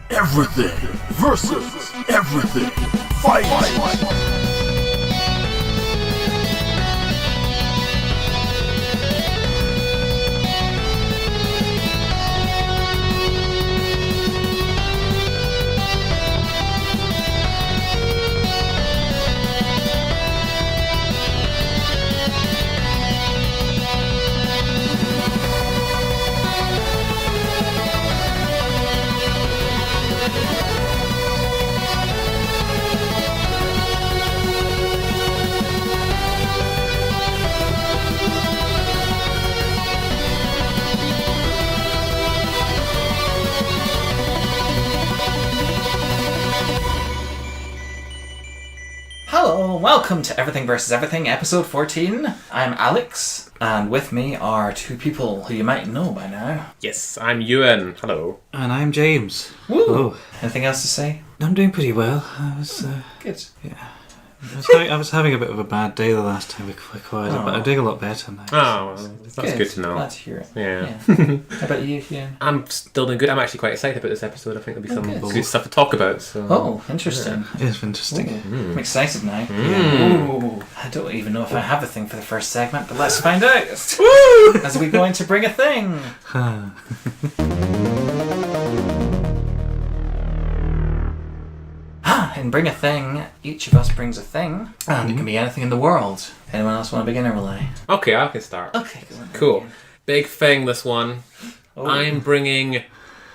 Everything versus everything. Fight! Hello, welcome to Everything vs. Everything, episode 14. I'm Alex, and with me are two people who you might know by now. Yes, I'm Ewan. Hello. And I'm James. Woo! Hello. Anything else to say? I'm doing pretty well. I was, Good. yeah. I was having a bit of a bad day the last time we recorded, but I'm doing a lot better now. Oh, well, that's good to know. Glad to hear it. Yeah. How about you, Ian? I'm still doing good. I'm actually quite excited about this episode. I think there'll be some good. good stuff to talk about. So. Oh, interesting. It is interesting. I'm excited now. Ooh, I don't even know if I have a thing for the first segment, but let's find out. As we go into Bring a Thing. In Bring a Thing, each of us brings a thing, and it can be anything in the world. Anyone else want to begin or will I? Okay, I can start. Okay, go on. Cool. Big thing, this one. Oh. I'm bringing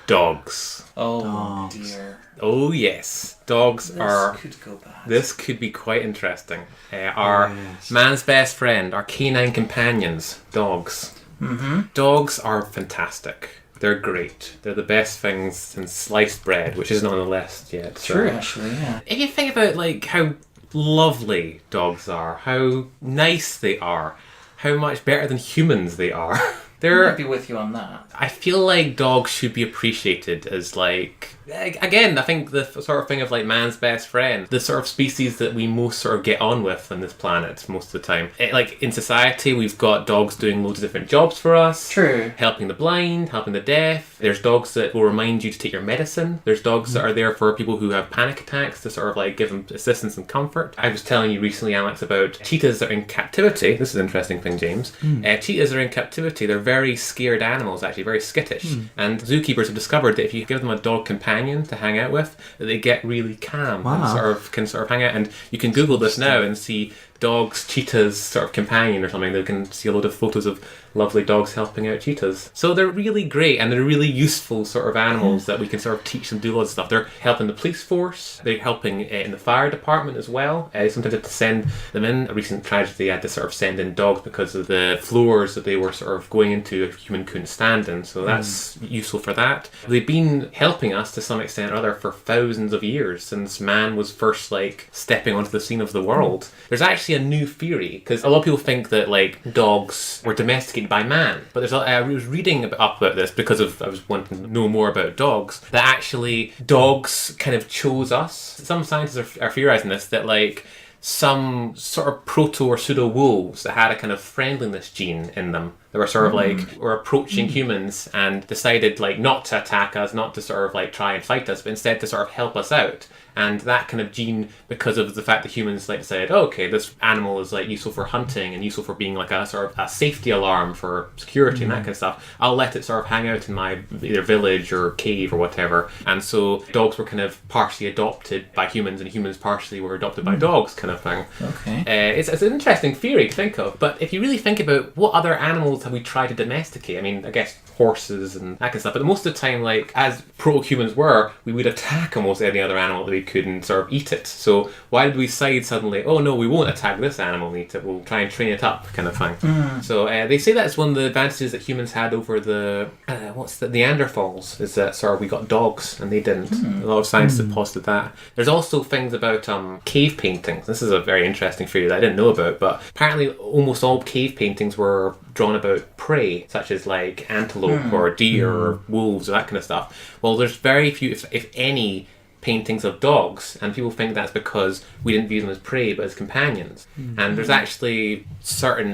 dogs. Oh, Dogs. dear. Oh, yes. Dogs This could go bad. This could be quite interesting. Our Yes. man's best friend, our canine companions, dogs. Mm-hmm. Dogs are fantastic. They're great. They're the best things since sliced bread, which isn't on the list yet. so- True, actually, yeah. If you think about like how lovely dogs are, how nice they are, how much better than humans they are, I might be with you on that. I feel like dogs should be appreciated as like, again, I think the sort of thing of like man's best friend, the sort of species that we most sort of get on with on this planet most of the time. Like in society, we've got dogs doing loads of different jobs for us. True. Helping the blind, helping the deaf. There's dogs that will remind you to take your medicine. There's dogs that are there for people who have panic attacks to sort of like give them assistance and comfort. I was telling you recently, Alex, about cheetahs that are in captivity. This is an interesting thing, James. Cheetahs are in captivity. They're very scared animals, actually, very skittish. And zookeepers have discovered that if you give them a dog companion to hang out with, that they get really calm and can sort of hang out. And you can Google this now and see dogs, cheetahs, sort of companion or something. They can see a load of photos of lovely dogs helping out cheetahs. So they're really great and they're really useful sort of animals that we can sort of teach them to do loads of stuff. They're helping the police force. They're helping in the fire department as well. Sometimes they have to send them in. A recent tragedy had to sort of send in dogs because of the floors that they were sort of going into a human couldn't stand in. So that's useful for that. They've been helping us to some extent or other for thousands of years since man was first like stepping onto the scene of the world. There's actually a new theory because a lot of people think that like dogs were domesticated by man, but I was reading up about this because I was wanting to know more about dogs, that actually dogs kind of chose us. Some scientists are theorizing this, that like some sort of proto or pseudo wolves that had a kind of friendliness gene in them that were sort of like were approaching humans and decided like not to attack us, not to sort of like try and fight us, but instead to sort of help us out. And that kind of gene, because of the fact that humans like decided, oh, okay, this animal is like useful for hunting and useful for being like a sort of a safety alarm for security and that kind of stuff, I'll let it sort of hang out in my either village or cave or whatever. And so dogs were kind of partially adopted by humans and humans partially were adopted by dogs kind of thing. Okay. It's an interesting theory to think of, but if you really think about what other animals have we tried to domesticate, I mean, I guess horses and that kind of stuff, but most of the time, like, as proto-humans were, we would attack almost any other animal that we could and sort of eat it. So why did we decide suddenly, oh no, we won't attack this animal and eat it, we'll try and train it up, kind of thing. So they say that's one of the advantages that humans had over the Neanderthals, is that sort of we got dogs and they didn't. A lot of scientists have posited that. There's also things about cave paintings. This is a very interesting theory that I didn't know about, but apparently almost all cave paintings were drawn about prey, such as like antelope or deer or wolves or that kind of stuff. Well, there's very few, if any, paintings of dogs, and people think that's because we didn't view them as prey but as companions. And there's actually certain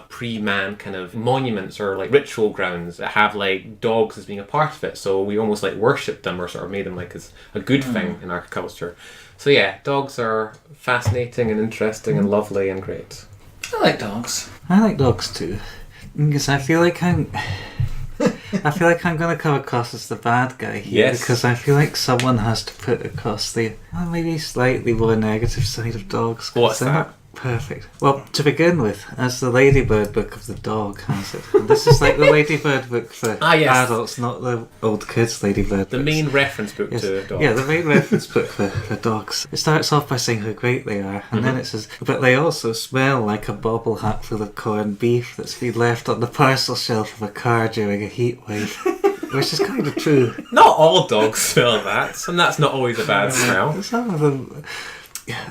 pre-man kind of monuments or like ritual grounds that have like dogs as being a part of it, so we almost like worshipped them or sort of made them like as a good thing in our culture. So yeah, dogs are fascinating and interesting and lovely and great. I like dogs. I like dogs too, because I feel like I'm going to come across as the bad guy here, Yes. because I feel like someone has to put across the maybe slightly more negative side of dogs. 'Cause What's they're that? not perfect. Well, to begin with, as the Ladybird book of the dog has it, and this is like the Ladybird book for yes. adults, not the old kids Ladybird. The books. main reference book Yes. to dogs. Yeah, the main reference book for dogs. It starts off by saying how great they are, and then it says, but they also smell like a bobble hat full of corned beef that's been left on the parcel shelf of a car during a heat wave. Which is kind of true. Not all dogs smell that, and that's not always a bad smell. Some of them...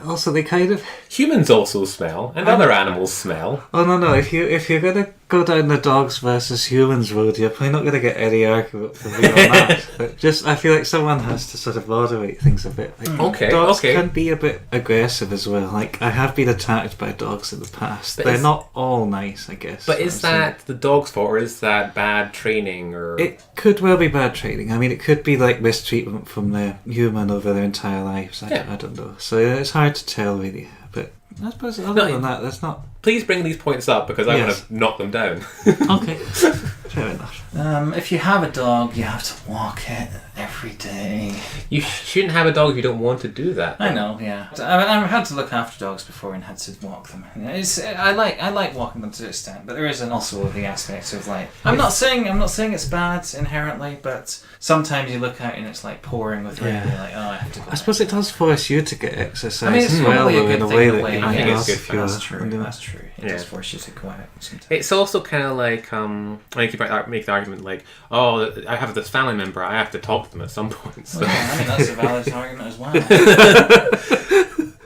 Also, they kind of... Humans also smell, and other animals smell. Oh, no. If you're going to go down the dogs versus humans road, you're probably not going to get any argument from me on that. But just, I feel like someone has to sort of moderate things a bit. Like, dogs can be a bit aggressive as well. Like, I have been attacked by dogs in the past. But they're not all nice, I guess. But is that the dog's fault, or is that bad training? Or It could well be bad training. I mean, it could be like mistreatment from the human over their entire lives. I don't know. So it's hard to tell, really. But I suppose other than that, there's not... Please bring these points up, because I want to knock them down. Okay. Fair enough. If you have a dog, you have to walk it every day. You shouldn't have a dog if you don't want to do that. I know, yeah. I've had to look after dogs before and had to walk them. I like walking them to an extent, but there is also the aspect of like I'm not saying it's bad inherently, but sometimes you look out and it's like pouring with rain. And you're like, oh, I have to go. I suppose it does force you to get exercise. I mean, it's as well, probably a though, good in a thing way in a that way. you I think might it's good ask for you. That's true. you know. That's true. It does force you to go out sometimes. It's also kind of like I could make the argument like, oh, I have this family member, I have to talk to them at some point. So. Well, yeah, I mean that's a valid argument as well.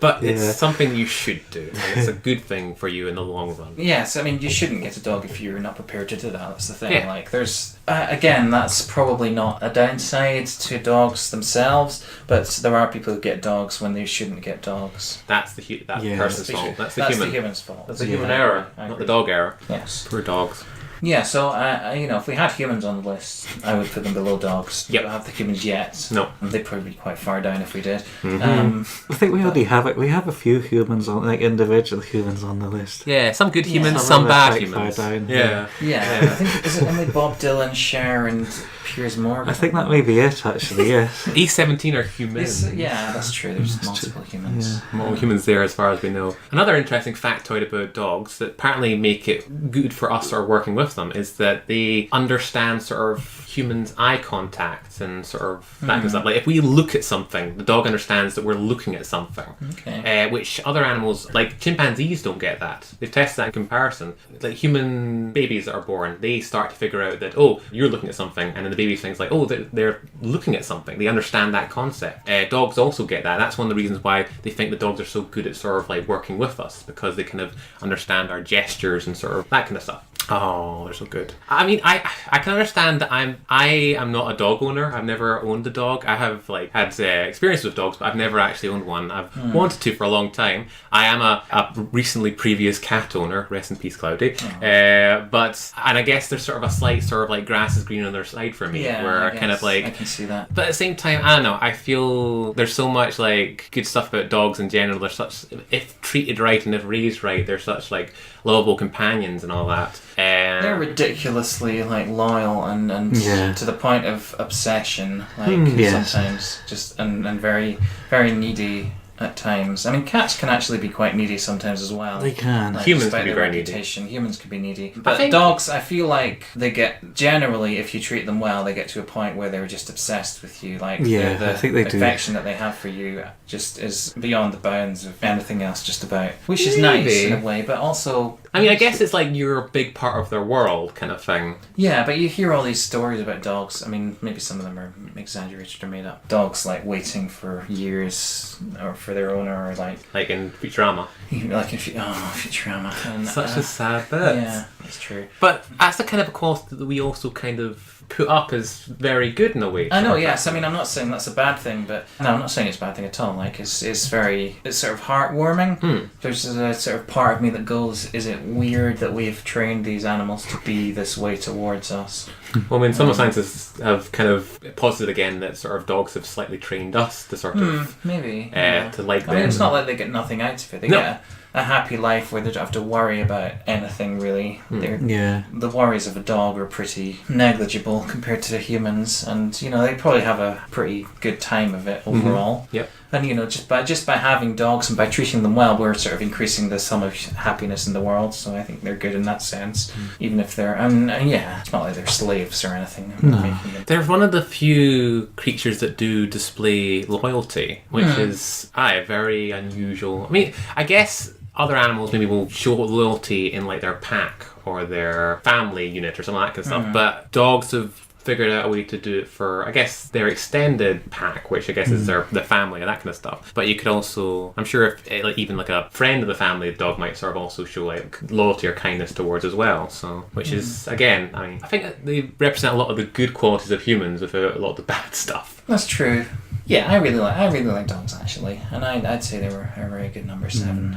But it's something you should do, and it's a good thing for you in the long run. Yes, I mean you shouldn't get a dog if you're not prepared to do that. That's the thing. Yeah. Like there's again, that's probably not a downside to dogs themselves, but there are people who get dogs when they shouldn't get dogs. That's the person's fault. That's the human's fault. That's the human error, not the dog error. Yes. Poor dogs. Yeah, so if we had humans on the list, I would put them below dogs. Yep. We don't have the humans yet. No. And they'd probably be quite far down if we did. I think we already have it. We have a few humans on, like individual humans on the list. Yeah, some good humans, Some some are bad quite humans. far down, Yeah. Yeah, I think is it only Bob Dylan, Cher, and Piers Morgan? I think that may be it, actually. Yes. E17 are humans. Yeah, that's true. There's multiple humans. More humans there as far as we know. Another interesting factoid about dogs that apparently make it good for us sort of working with them is that they understand sort of humans' eye contact and sort of that kind of stuff. Like if we look at something, the dog understands that we're looking at something. Okay. Which other animals, like chimpanzees, don't get that. They've tested that in comparison. Like human babies that are born, they start to figure out that, oh, you're looking at something, and then the baby thinks like, oh, they're looking at something. They understand that concept. Dogs also get that. That's one of the reasons why they think the dogs are so good at sort of like working with us, because they kind of understand our gestures and sort of that kind of stuff. Oh, they're so good. I mean, I can understand that I am not a dog owner. I've never owned a dog. I have like had experience with dogs, but I've never actually owned one. I've wanted to for a long time. I am a recently previous cat owner. Rest in peace, Cloudy. But I guess there's sort of a slight sort of like grass is green on their side for me, where I kind of like I can see that. But at the same time, I don't know. I feel there's so much like good stuff about dogs in general. They're such, if treated right and if raised right, they're such like lovable companions and all that. They're ridiculously like loyal and to the point of obsession. Like sometimes just and very very needy at times. I mean, cats can actually be quite needy sometimes as well. They can. Like, Humans despite can be their very reputation, needy. Humans can be needy. I But think- dogs, I feel like they get, generally, if you treat them well, they get to a point where they're just obsessed with you. Like, I think they do. affection that they have for you just is beyond the bounds of anything else just about. Which is Maybe. nice in a way, but also I mean, I guess it's like you're a big part of their world kind of thing. Yeah, but you hear all these stories about dogs. I mean, maybe some of them are exaggerated or made up. Dogs like waiting for years or for their owner, or like in Futurama. Like in Futurama. And, Such a sad bit. Yeah, that's true. But that's the kind of equality that we also kind of put up as very good in a way. I know, yes. I mean, I'm not saying that's a bad thing, but no, I'm not saying it's a bad thing at all. Like, it's sort of heartwarming. There's a sort of part of me that goes, is it weird that we've trained these animals to be this way towards us? Well, I mean, some scientists have kind of posited again that sort of dogs have slightly trained us to sort of maybe to like them. I mean, it's not like they get nothing out of it. They get a happy life where they don't have to worry about anything really. The worries of a dog are pretty negligible compared to the humans, and they probably have a pretty good time of it overall. Yep. And just by having dogs and by treating them well, we're sort of increasing the sum of happiness in the world. So I think they're good in that sense, even if they're it's not like they're slaves or anything. No. They're one of the few creatures that do display loyalty, which is very unusual. I mean, I guess other animals maybe will show loyalty in like their pack or their family unit or something like that kind of stuff, but dogs have figured out a way to do it for, I guess, their extended pack, which I guess is the family and that kind of stuff. But you could also, I'm sure if even like a friend of the family, the dog might sort of also show like loyalty or kindness towards as well. So, which is, again, I mean, I think that they represent a lot of the good qualities of humans without a lot of the bad stuff. That's true. Yeah, I really like dogs actually, and I'd say they were a very good number 7.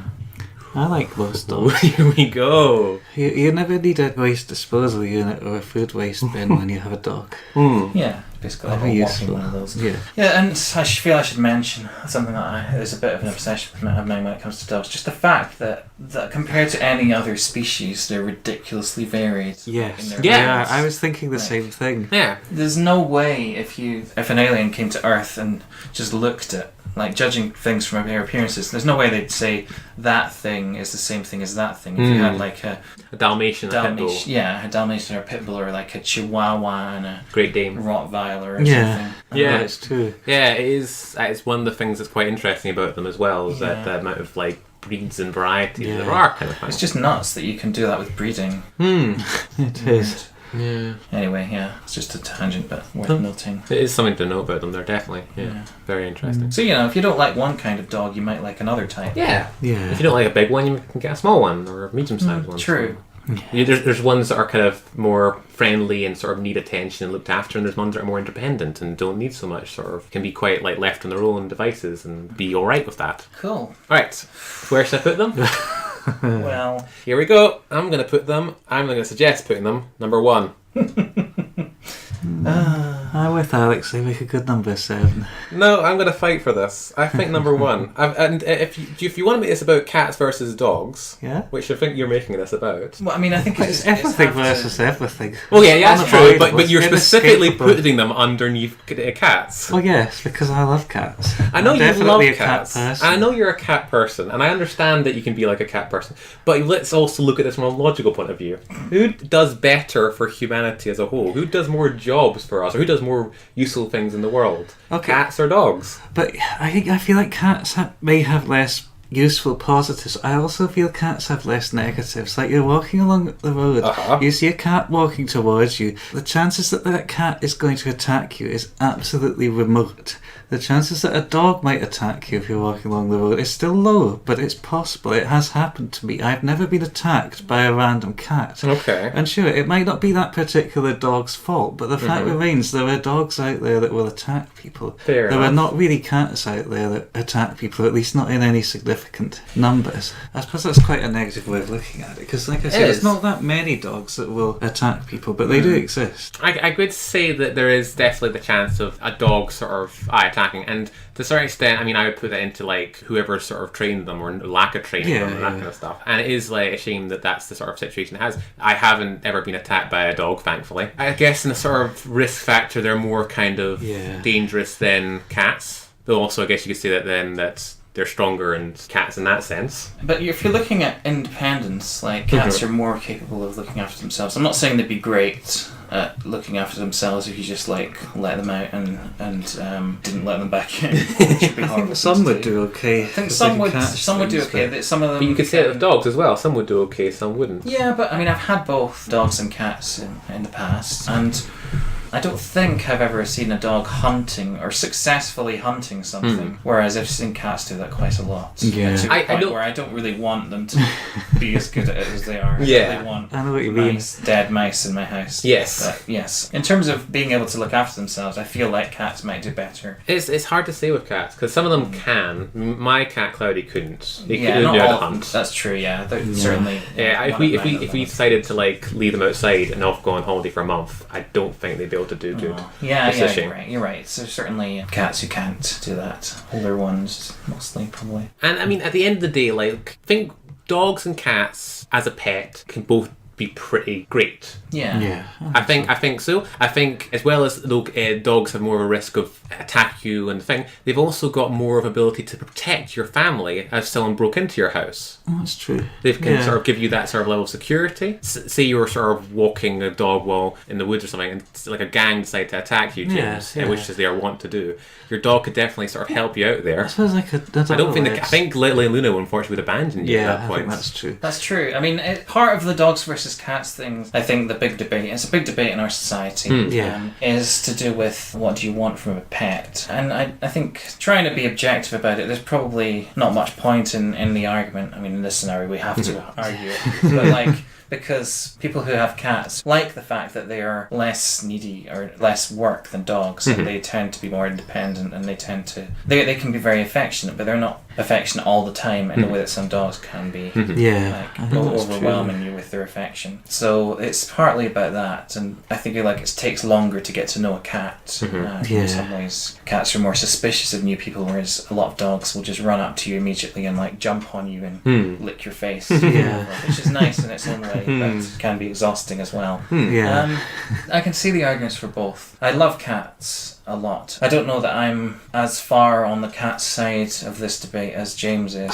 I like most dogs. Here we go. You never need a waste disposal unit or a food waste bin when you have a dog. Yeah, basically like useful. One of those. Yeah, and I feel I should mention something that is a bit of an obsession of mine when it comes to dogs. Just the fact that compared to any other species, they're ridiculously varied. Yes. In their Yeah, I was thinking the same thing. Yeah. There's no way if an alien came to Earth and just looked at, like, judging things from their appearances, there's no way they'd say that thing is the same thing as that thing. If you had like a Dalmatian, a pit bull. Yeah, a Dalmatian or a pit bull, or like a Chihuahua and a Great Dane, Rottweiler or something. Yeah, it's true. Yeah, it is. It's one of the things that's quite interesting about them as well, is that the amount of like breeds and varieties there are kind of thing. It's just nuts that you can do that with breeding. It is. Yeah. Anyway, it's just a tangent, but worth noting. It is something to know about them. They're definitely very interesting. So if you don't like one kind of dog, you might like another type. Yeah. If you don't like a big one, you can get a small one or a medium-sized one. True. There's ones that are kind of more friendly and sort of need attention and looked after, and there's ones that are more independent and don't need so much, sort of can be quite like left on their own devices and be all right with that. Cool. Right, where should I put them? Well, here we go. I'm going to suggest putting them number 1. I'm with Alex. I make a good number 7. No, I'm going to fight for this. I think number 1. And if you want to make this about cats versus dogs, which I think you're making this about. Well, I mean, I think it's everything versus everything. Well, yeah, that's true. But you're specifically putting them underneath cats. Well, yes, because I love cats. I know you love cats. And I know you're a cat person, and I understand that you can be like a cat person. But let's also look at this from a logical point of view. Who does better for humanity as a whole? Who does more jobs for us, or who does more useful things in the world? Cats or dogs? But I feel like cats may have less useful positives. I also feel cats have less negatives. Like, you're walking along the road, you see a cat walking towards you. The chances that cat is going to attack you is absolutely remote. The chances that a dog might attack you if you're walking along the road is still low, but it's possible. It has happened to me. I've never been attacked by a random cat. Okay. And sure, it might not be that particular dog's fault, but the fact remains there are dogs out there that will attack people. There are not really cats out there that attack people, at least not in any significant numbers. I suppose that's quite a negative way of looking at it, because like I said, there's not that many dogs that will attack people, but they do exist. I would say that there is definitely the chance of a dog sort of attacking, and to a certain extent, I mean, I would put that into like whoever sort of trained them or lack of training them and that kind of stuff. And it is like a shame that that's the sort of situation it has. I haven't ever been attacked by a dog, thankfully. I guess in the sort of risk factor, they're more kind of dangerous than cats. Though also, I guess you could say that then that they're stronger than cats in that sense. But if you're looking at independence, like, cats are more capable of looking after themselves. I'm not saying they'd be great at looking after themselves if you just like let them out and didn't let them back in. Which would be I horrible think some to would do. do okay. I think some would do okay. That some of them. But you could say it of dogs as well. Some would do okay, some wouldn't. Yeah, but I mean, I've had both dogs and cats in the past, and I don't think I've ever seen a dog hunting or successfully hunting something, whereas I've seen cats do that quite a lot. Yeah. To the point where I don't really want them to be as good at it as they are. Yeah. I want I know what you mean. dead mice in my house. Yes. But yes. In terms of being able to look after themselves, I feel like cats might do better. It's hard to say with cats because some of them can. My cat Cloudy couldn't. They Yeah, couldn't not do how to all. hunt. That's true. Yeah, certainly. Yeah, if we decided to like leave them outside and off go on holiday for a month, I don't think they'd be able to do good. Yeah, It's a shame. you're right. So certainly cats who can't do that. Older ones, mostly, probably. And I mean, at the end of the day, like, I think dogs and cats as a pet can both be pretty great. Yeah. I think so. I think as well as dogs have more of a risk of attack you and thing, they've also got more of ability to protect your family if someone broke into your house. Oh, that's true. They can sort of give you that sort of level of security. Say you were sort of walking a dog while in the woods or something, and like a gang decided to attack you, James, which is they are wont to do. Your dog could definitely sort of help you out there. I suppose I could. I think Lily and Luna unfortunately would abandon you at that point. I think that's true. That's true. I mean, part of the dogs versus cats thing, I think the big debate, it's a big debate in our society, is to do with what do you want from a pet. And I think trying to be objective about it, there's probably not much point in the argument. I mean, in this scenario, we have to argue it. But like, because people who have cats like the fact that they are less needy or less work than dogs, and they tend to be more independent, and they tend to they can be very affectionate, but they're not affectionate all the time in the way that some dogs can be. Overwhelming you with their affection. So it's partly about that, and I think it takes longer to get to know a cat. In some ways, cats are more suspicious of new people, whereas a lot of dogs will just run up to you immediately and like jump on you and lick your face, which is nice in its own way, but can be exhausting as well. I can see the arguments for both. I love cats a lot. I don't know that I'm as far on the cat side of this debate as James is.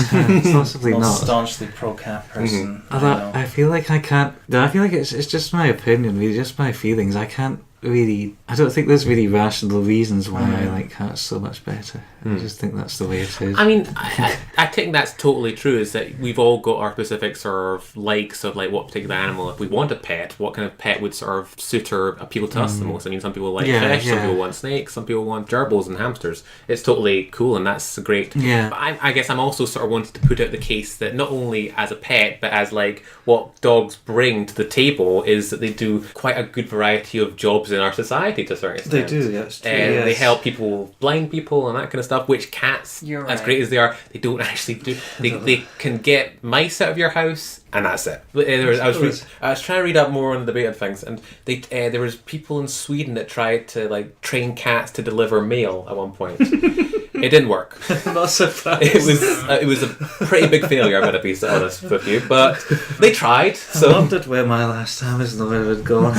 Possibly not. Staunchly pro-cat person. Although I feel like I can't. I feel like it's just my opinion, really, just my feelings. I don't think there's really rational reasons why I like cats so much better. I just think that's the way it is. I mean, I think that's totally true, is that we've all got our specific sort of likes of like what particular animal. If we want a pet, what kind of pet would sort of suit or appeal to us the most? I mean, some people like fish, some people want snakes, some people want gerbils and hamsters. It's totally cool and that's great. Yeah. But I guess I'm also sort of wanting to put out the case that not only as a pet, but as like what dogs bring to the table is that they do quite a good variety of jobs in our society to a certain extent. They do, that's true. They help people, blind people and that kind of stuff, which cats, as great as they are, they don't actually do. They can get mice out of your house and that's it. I was trying to read up more on the debate of things, and there was people in Sweden that tried to like train cats to deliver mail at one point. It didn't work. Not surprised. It was a pretty big failure, I'm going to be honest with you, but they tried. So I wondered where my last Amazon had gone.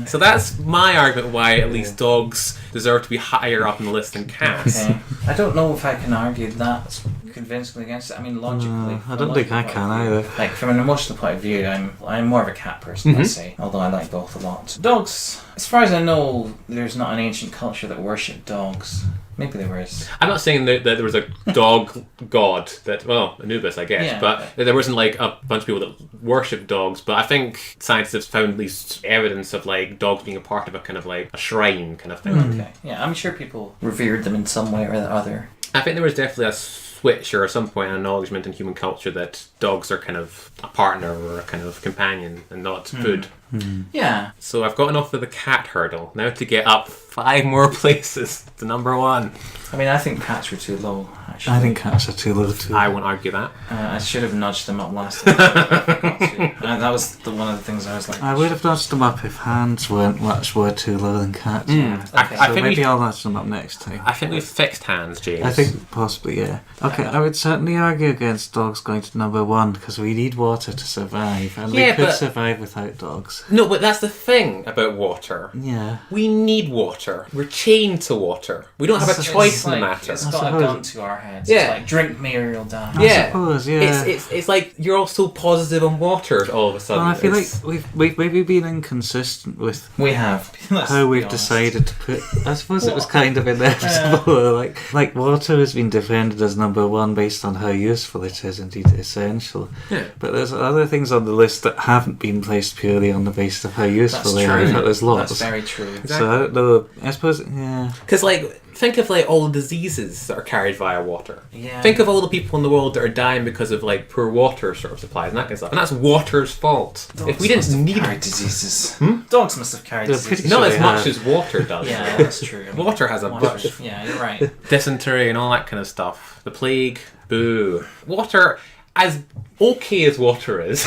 So that's my argument why at least dogs deserve to be higher up on the list than cats. Okay. I don't know if I can argue that convincingly against it. I mean, logically. I don't think I can either. Like, from an emotional point of view, I'm more of a cat person, I'd say, although I like both a lot. Dogs, as far as I know, there's not an ancient culture that worshipped dogs. Maybe there was. I'm not saying that there was a dog god Anubis, I guess, but there wasn't like a bunch of people that worshipped dogs. But I think scientists have found at least evidence of like dogs being a part of a kind of like a shrine kind of thing. Okay, yeah, I'm sure people revered them in some way or the other. I think there was definitely a switch or at some point an acknowledgement in human culture that dogs are kind of a partner or a kind of companion and not food. Yeah. So I've got enough of the cat hurdle. Now to get up 5 more places to number 1. I mean, I think cats were too low, actually. I think cats are too low too. I won't argue that. I should have nudged them up last time. That was one of the things I was like... I would have nudged them up if hands were too low than cats. I think maybe I'll nudge them up next time. I think we've fixed hands, James. I think possibly, yeah. Okay, I would certainly argue against dogs going to number 1 because we need water to survive, and we could survive without dogs. No, but that's the thing about water. Yeah. We need water. We're chained to water. We don't have a choice in the matter. It's got a gun to our heads. Yeah. It's like, drink me or you'll die. Yeah. I suppose, yeah. It's like you're all so positive on water all of a sudden. Well, I feel like we've maybe been inconsistent with We have. Let's how be we've honest. decided to put. I suppose it was kind of inevitable. Like water has been defended as number one based on how useful it is, indeed essential. Yeah. But there's other things on the list that haven't been placed purely on the basis of how useful That's they are. true. In fact, there's lots. That's very true. So I don't know. I suppose, yeah. Because, like, think of, like, all the diseases that are carried via water. Yeah. Think of all the people in the world that are dying because of, like, poor water sort of supplies and that kind of stuff. And that's water's fault. Dogs if we didn't must have need carried diseases. Dogs must have carried They're diseases. pretty not sure as they much have. as water does. Yeah, that's true. Water has a bunch. Yeah, you're right. Dysentery and all that kind of stuff. The plague. Boo. Water, as okay as water is,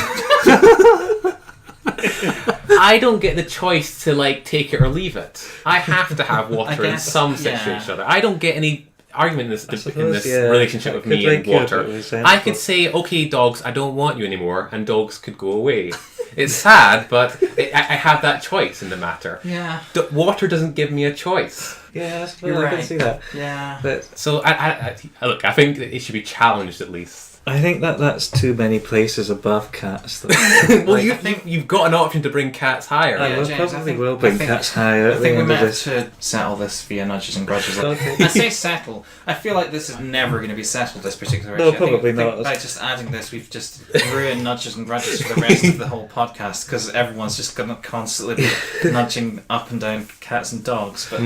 I don't get the choice to, like, take it or leave it. I have to have water in some situation. I don't get any argument in this relationship with me and water. I could say, okay, dogs, I don't want you anymore, and dogs could go away. It's sad, but I have that choice in the matter. Yeah. Water doesn't give me a choice. Yeah, I suppose You're I can right. see that. Yeah. But So, look, I think that it should be challenged at least. I think that's too many places above cats. Though. Well, Like, you think you've got an option to bring cats higher. I will James, probably I will bring think- cats higher I at the think we end might of have this. to settle this via nudges and grudges. Okay. I say settle. I feel like this is never going to be settled, this particular No, issue. probably I think not. by just adding this, we've just ruined nudges and grudges for the rest of the whole podcast because everyone's just going to constantly be nudging up and down cats and dogs. But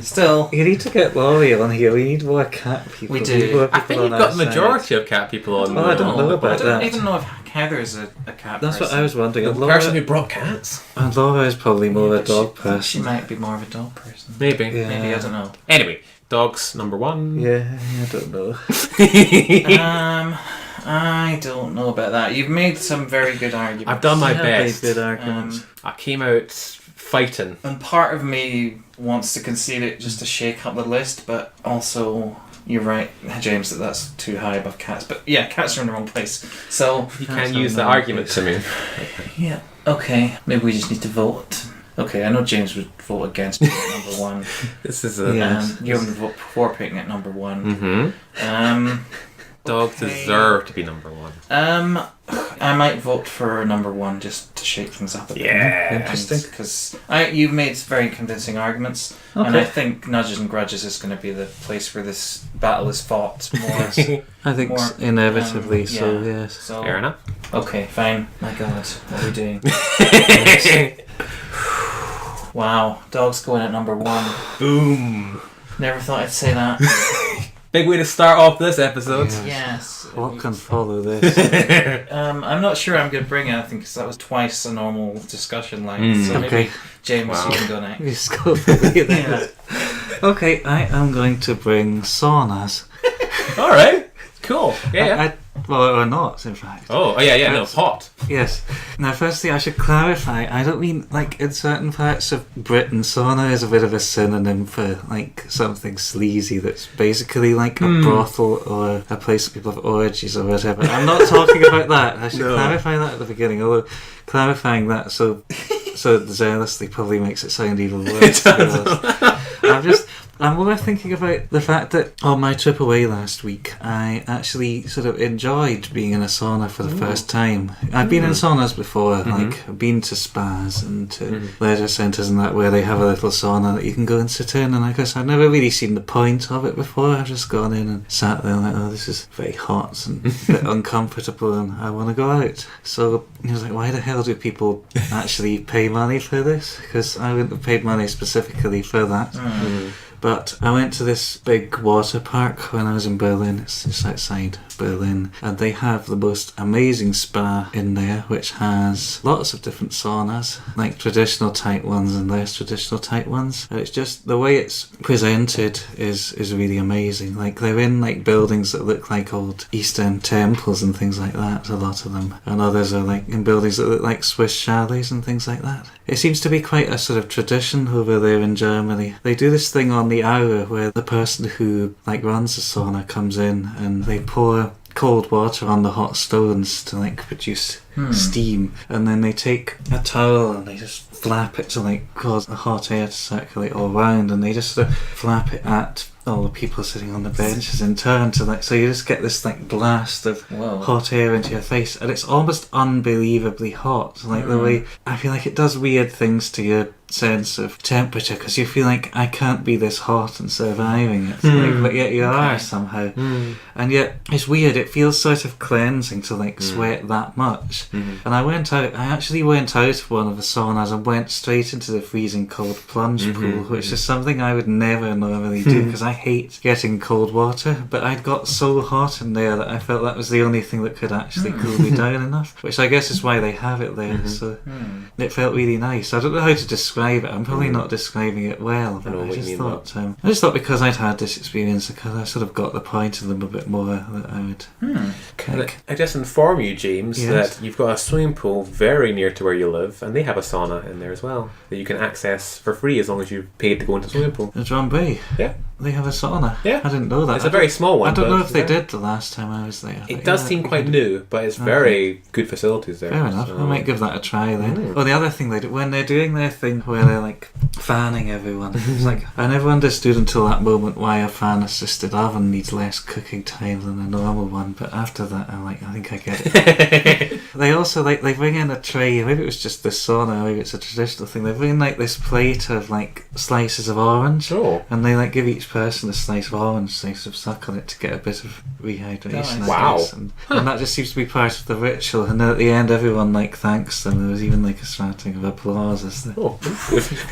still, You need to get Laurie on here. We need more cat people. We do. need more I think people you've on got our the side. majority of cat people on. Well, I don't know I about don't that. even know if Heather's a cat That's person. what I was wondering. The And person who brought cats? Laura is probably more a But dog she person. might be more of a dog person. Maybe. Yeah. Maybe, I don't know. Anyway, dogs number one. Yeah, I don't know. I don't know about that. You've made some very good arguments. I've done my You have made best. good arguments. I came out fighting. And part of me wants to concede it just to shake up the list, but also you're right, James, that's too high above cats. But yeah, cats are in the wrong place. So You cats can't are use in the the wrong argument place. to me. Yeah. Okay. Maybe we just need to vote. Okay, I know James would vote against picking at number one. This is a. Yeah. You would vote for picking at number one. Mm-hmm. Dogs Okay. deserve to be number one. I might vote for number one just to shake things up a bit. Yeah. Interesting. Because you've made very convincing arguments, and I think Nudges and Grudges is going to be the place where this battle is fought more. I think More, inevitably so, yeah. yes. So, Fair enough. Okay, fine. My God, what are we doing? Wow, dogs going at number one. Boom. Never thought I'd say that. Big way to start off this episode. Yeah. Yes. What can follow this? I'm not sure I'm going to bring anything because that was twice a normal discussion line. So maybe Okay. James, Wow. you can go next. Let's go for me then. Yeah. Okay, I am going to bring saunas. All right. Cool. Yeah. Well, or not, in fact. Oh, yeah. No, hot. Yes. Now, firstly, I should clarify. I don't mean, like, in certain parts of Britain, sauna is a bit of a synonym for, like, something sleazy that's basically like a brothel or a place that people have orgies or whatever. I'm not talking about that. I should clarify that at the beginning. Although, clarifying that so zealously probably makes it sound even worse. I'm more thinking about the fact that on my trip away last week, I actually sort of enjoyed being in a sauna for the first time. I've been in saunas before, like I've been to spas and to leisure centres and that where they have a little sauna that you can go and sit in, and I guess I'd never really seen the point of it before. I've just gone in and sat there like, oh, this is very hot and a bit uncomfortable and I want to go out. So he was like, why the hell do people actually pay money for this? Because I wouldn't have paid money specifically for that. But I went to this big water park when I was in Berlin. It's just outside Berlin. And they have the most amazing spa in there, which has lots of different saunas, like traditional type ones and less traditional type ones. And it's just, the way it's presented is really amazing. Like, they're in like buildings that look like old Eastern temples and things like that, a lot of them. And others are like in buildings that look like Swiss chalets and things like that. It seems to be quite a sort of tradition over there in Germany. They do this thing on the hour where the person who like runs the sauna comes in and they pour cold water on the hot stones to like produce steam, and then they take a towel and they just flap it to like cause the hot air to circulate all around, and they just sort of flap it at all the people sitting on the benches in turn to like, so you just get this like blast of hot air into your face, and it's almost unbelievably hot, like the way I feel like it does weird things to your sense of temperature, because you feel like I can't be this hot and surviving it, but yet you are somehow, and yet it's weird, it feels sort of cleansing to like sweat that much. And I actually went out of one of the saunas and went straight into the freezing cold plunge pool, which is something I would never normally do because I hate getting cold water, but I'd got so hot in there that I felt that was the only thing that could actually cool me down enough, which I guess is why they have it there. So it felt really nice. I don't know how to describe it. I'm probably not describing it well, but I just thought because I'd had this experience, I sort of got the point of them a bit more, that I would Can I just inform you, James, that you've got a swimming pool very near to where you live, and they have a sauna in there as well that you can access for free as long as you've paid to go into the swimming pool. The Drumbay? Yeah. They have a sauna? Yeah. I didn't know that. It's a very small one. I don't know if they did the last time I was there. It does seem quite new, but it's very good facilities there. Fair enough. I might give that a try then. Oh, the other thing they do, when they're doing their thing where they're like fanning everyone, it's like, I never understood until that moment why a fan assisted oven needs less cooking time than a normal one, but after that I'm like, I think I get it. They also like, they bring in a tray, maybe it was just this sauna, maybe it's a traditional thing, they bring in like this plate of like slices of orange, and they like give each person a slice of orange, so they sort of suck on it to get a bit of rehydration. Wow. And that just seems to be part of the ritual, and then at the end everyone like thanks them. There was even like a starting of applause as the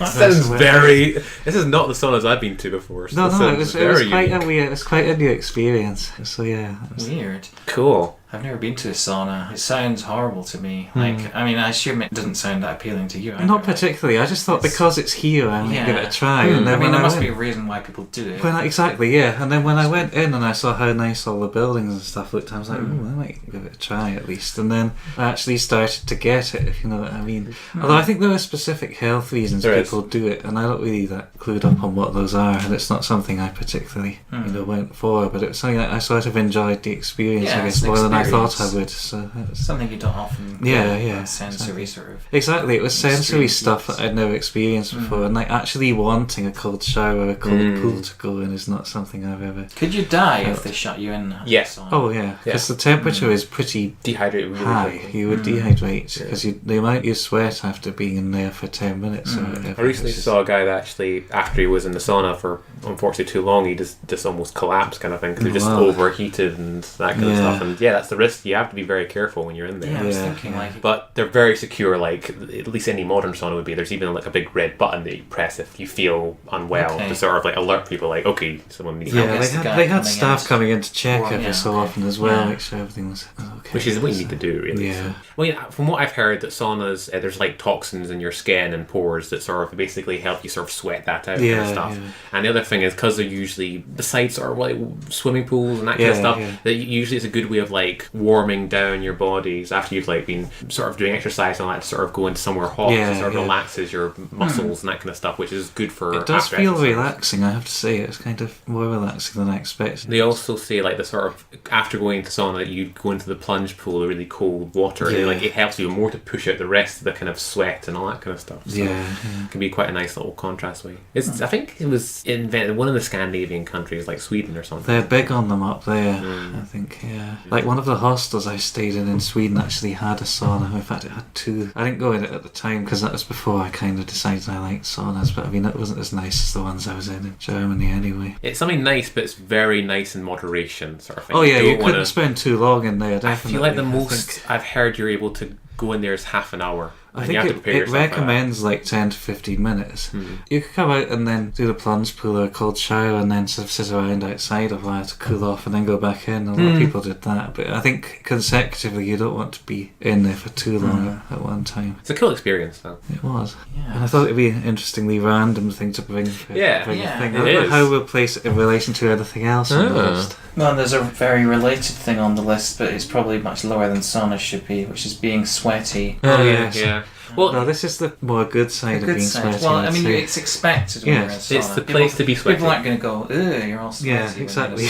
sounds very. This is not the saunas I've been to before. So it was quite a new experience. So yeah, weird. Cool. I've never been to a sauna. It sounds horrible to me. Like, I mean, I assume it doesn't sound that appealing to you either. Not particularly. I just thought because it's here, I might give it a try. And then there must be a reason why people do it. Exactly, yeah. And then when I went in and I saw how nice all the buildings and stuff looked, I was like, I might give it a try at least. And then I actually started to get it, if you know what I mean. Although I think there are specific health reasons people do it, and I don't really that clued up on what those are, and it's not something I particularly went for, but it was something that I sort of enjoyed the experience, I guess, more than I thought I would. So something you don't often get sensory sort of. Exactly, it was sensory stuff that I'd never experienced before, and like actually wanting a cold shower or a cold pool to go in is not something I've ever. Could you die if they shut you in? Yes. Oh yeah, because the temperature is pretty dehydrated. Really high. quickly. You would dehydrate because the amount you sweat after being in there for 10 minutes. Or whatever. I recently saw a guy that actually, after he was in the sauna for unfortunately too long, he just almost collapsed, kind of thing, because he just overheated and that kind of stuff. And that's the risk. You have to be very careful when you're in there. I was thinking but they're very secure. Like at least any modern sauna would be. There's even like a big red button that you press if you feel unwell to sort of like alert people. Like, okay, someone needs help. They had staff coming in to check every so often as well, make sure everything was okay. Which is what you need to do, really. Yeah. So. Well, from what I've heard, that saunas there's like toxins in your skin and pores that sort of basically help you sort of sweat that out kind of stuff. Yeah. And the other thing is because they're usually besides sort of like swimming pools and that kind of stuff, that usually it's a good way of like warming down your bodies after you've like been sort of doing exercise and all that, to sort of go into somewhere hot and sort of relaxes your muscles and that kind of stuff, which is good for. It does feel relaxing, I have to say. It's kind of more relaxing than I expected. They also say like the sort of after going into sauna, you go into the plunge pool, the really cold water, and like it helps you more to push out the rest of the kind of sweat and all that kind of stuff. So it can be quite a nice little contrast way. I think it was invented in one of the Scandinavian countries, like Sweden or something. They're big on them up there, I think. Yeah, like one of the hostels I stayed in Sweden actually had a sauna. In fact, it had two. I didn't go in it at the time because that was before I kind of decided I liked saunas. But I mean, it wasn't as nice as the ones I was in Germany anyway. It's something nice, but it's very nice in moderation, sort of thing. Oh yeah, you couldn't spend too long in there. Definitely. I feel like the most I've heard you're able to go in there is half an hour. I think it recommends like 10 to 15 minutes. You could come out and then do the plunge pool or a cold shower and then sort of sit around outside a while to cool off and then go back in. A lot of people did that, but I think consecutively you don't want to be in there for too long at one time. It's a cool experience though. It was. And I thought it'd be an interestingly random thing to bring. Thing. I don't know how we'll place it in relation to anything else on the list. Well, there's a very related thing on the list, but it's probably much lower than sauna should be, which is being sweaty. Oh yes. Well, no, this is the more good side of being sweaty. Well, I mean, it's expected when you're in a sauna. It's the place to be sweaty. People aren't going to go, ugh, you're all sweaty. Yeah, exactly.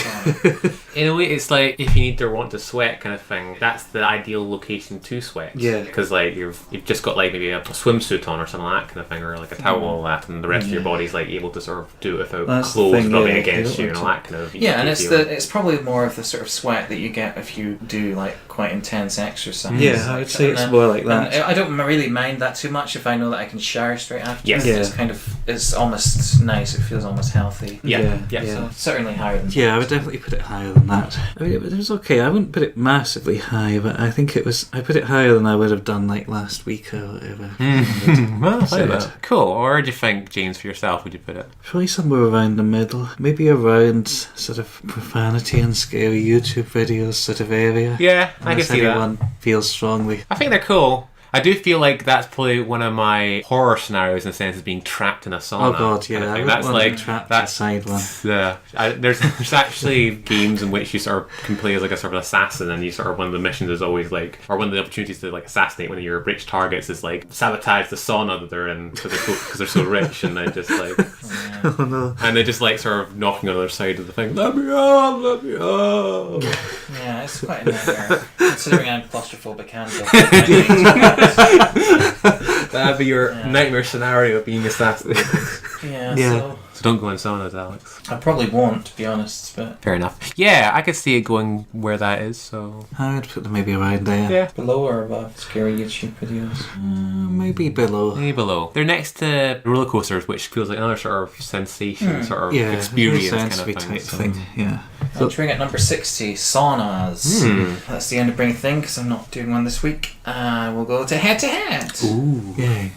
In a way, it's like if you need or want to sweat kind of thing, that's the ideal location to sweat. Yeah. Because like you've just got like maybe a swimsuit on or something like that kind of thing, or like a towel or that, and the rest of your body's like able to sort of do it without clothes rubbing against you and all that kind of. Yeah, and it's probably more of the sort of sweat that you get if you do like quite intense exercise. Yeah, I would say it's more like that. I don't really mind that too much if I know that I can shower straight after. Yes. It's kind of, it's almost nice. It feels almost healthy. Yeah. So certainly higher than I would definitely put it higher than that. I mean, it was okay. I wouldn't put it massively high, but I think I put it higher than I would have done like last week or whatever. Well, I like that. Cool. Where do you think, James, for yourself, would you put it? Probably somewhere around the middle. Maybe around sort of profanity and scary YouTube videos sort of area. Yeah, I can see that. Anyone feels strongly. I think they're cool. I do feel like that's probably one of my horror scenarios in the sense of being trapped in a sauna. Oh god, yeah. I that's want like to be trapped that's inside one. There's actually games in which you sort of can play as like a sort of assassin, and you sort of one of the missions is always like, or one of the opportunities to like assassinate one of your rich targets is like sabotage the sauna that they're in because they're so rich, and they just like Oh no. and they just like sort of knocking on the other side of the thing. Let me up. Yeah, it's quite a nightmare. Considering I'm claustrophobic handle. That'd be your nightmare scenario of being assassinated. Yeah. So don't go in saunas, Alex. I probably won't, to be honest, but Fair enough. Yeah, I could see it going where that is, so... I would put them maybe around there. Yeah. below or above scary YouTube videos. Maybe below. Maybe below. They're next to roller coasters, which feels like another sort of sensation, sort of experience kind of thing. Yeah. Entering at number 60, saunas. That's the end of Bring Thing, because I'm not doing one this week. We'll go to head to head. Ooh. Yay.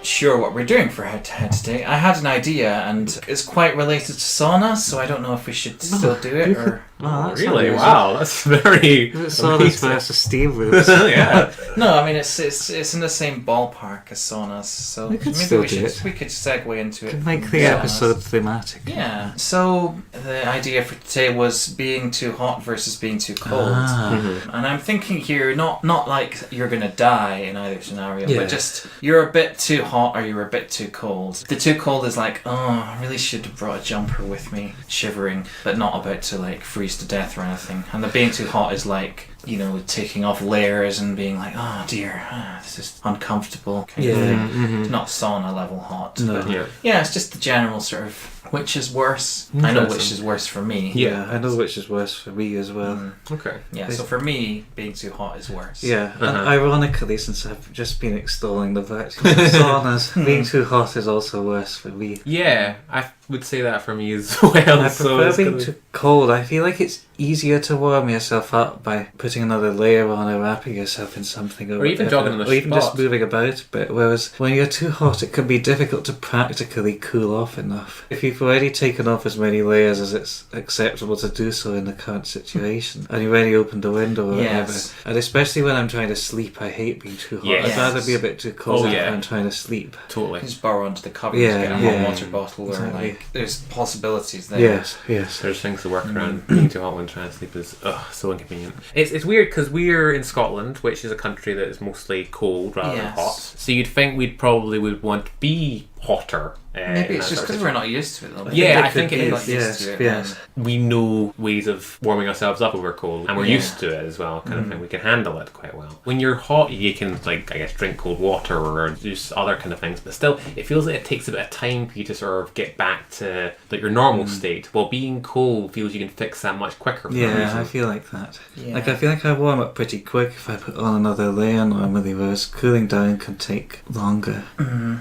Sure what we're doing for head to head today. I had an idea and it's quite related to saunas, so I don't know if we should still do it or... Oh, really? Wow, that's very... Saunas versus steam rooms. Yeah. No, I mean it's in the same ballpark as saunas, so we could maybe we could segue into it. Could make the episode thematic. Yeah. So the idea for today was being too hot versus being too cold. And I'm thinking here not like you're gonna die in either scenario, but just you're a bit too hot or you're a bit too cold. The too cold is like, oh, I really should have brought a jumper with me, shivering, but not about to like freeze to death or anything. And the being too hot is like, you know, taking off layers and being like, oh dear, this is uncomfortable kind of thing. It's not sauna level hot. No. But yeah, it's just the general sort of which is worse. I know which is worse for me. Yeah, I know which is worse for me as well. Okay. Yeah, so for me, being too hot is worse. Yeah, and ironically, since I've just been extolling the virtues of saunas, being too hot is also worse for me. Yeah, I would say that for me as well. I prefer being too cold. I feel like it's easier to warm yourself up by putting another layer on or wrapping yourself in something, or even jogging on the or even just moving about a bit. Whereas when you're too hot, it can be difficult to practically cool off enough. If you've already taken off as many layers as it's acceptable to do so in the current situation, and you've already opened the window or whatever, and especially when I'm trying to sleep, I hate being too hot. I'd rather be a bit too cold if I'm trying to sleep. Totally. Just borrow onto the cupboard, get a hot water bottle, or like there's possibilities there. Yes. There's things to work around. Being too hot when trying to sleep is so inconvenient. It's weird because we're in Scotland, which is a country that is mostly cold rather than hot. So you'd think we probably would want to be hotter. Maybe it's just because we're not used to it though. I think it is. Used to it. We know ways of warming ourselves up when we're cold, and we're used to it as well, kind of thing. We can handle it quite well. When you're hot, you can, like, I guess, drink cold water or do other kind of things, but still, it feels like it takes a bit of time for you to sort of get back to like your normal state, while being cold feels you can fix that much quicker. I feel like that. Like, I feel like I warm up pretty quick if I put on another layer normally, whereas cooling down can take longer.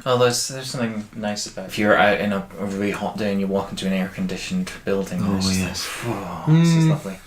Well, there's something nice about if you're out in a really hot day and you walk into an air-conditioned building. This is lovely.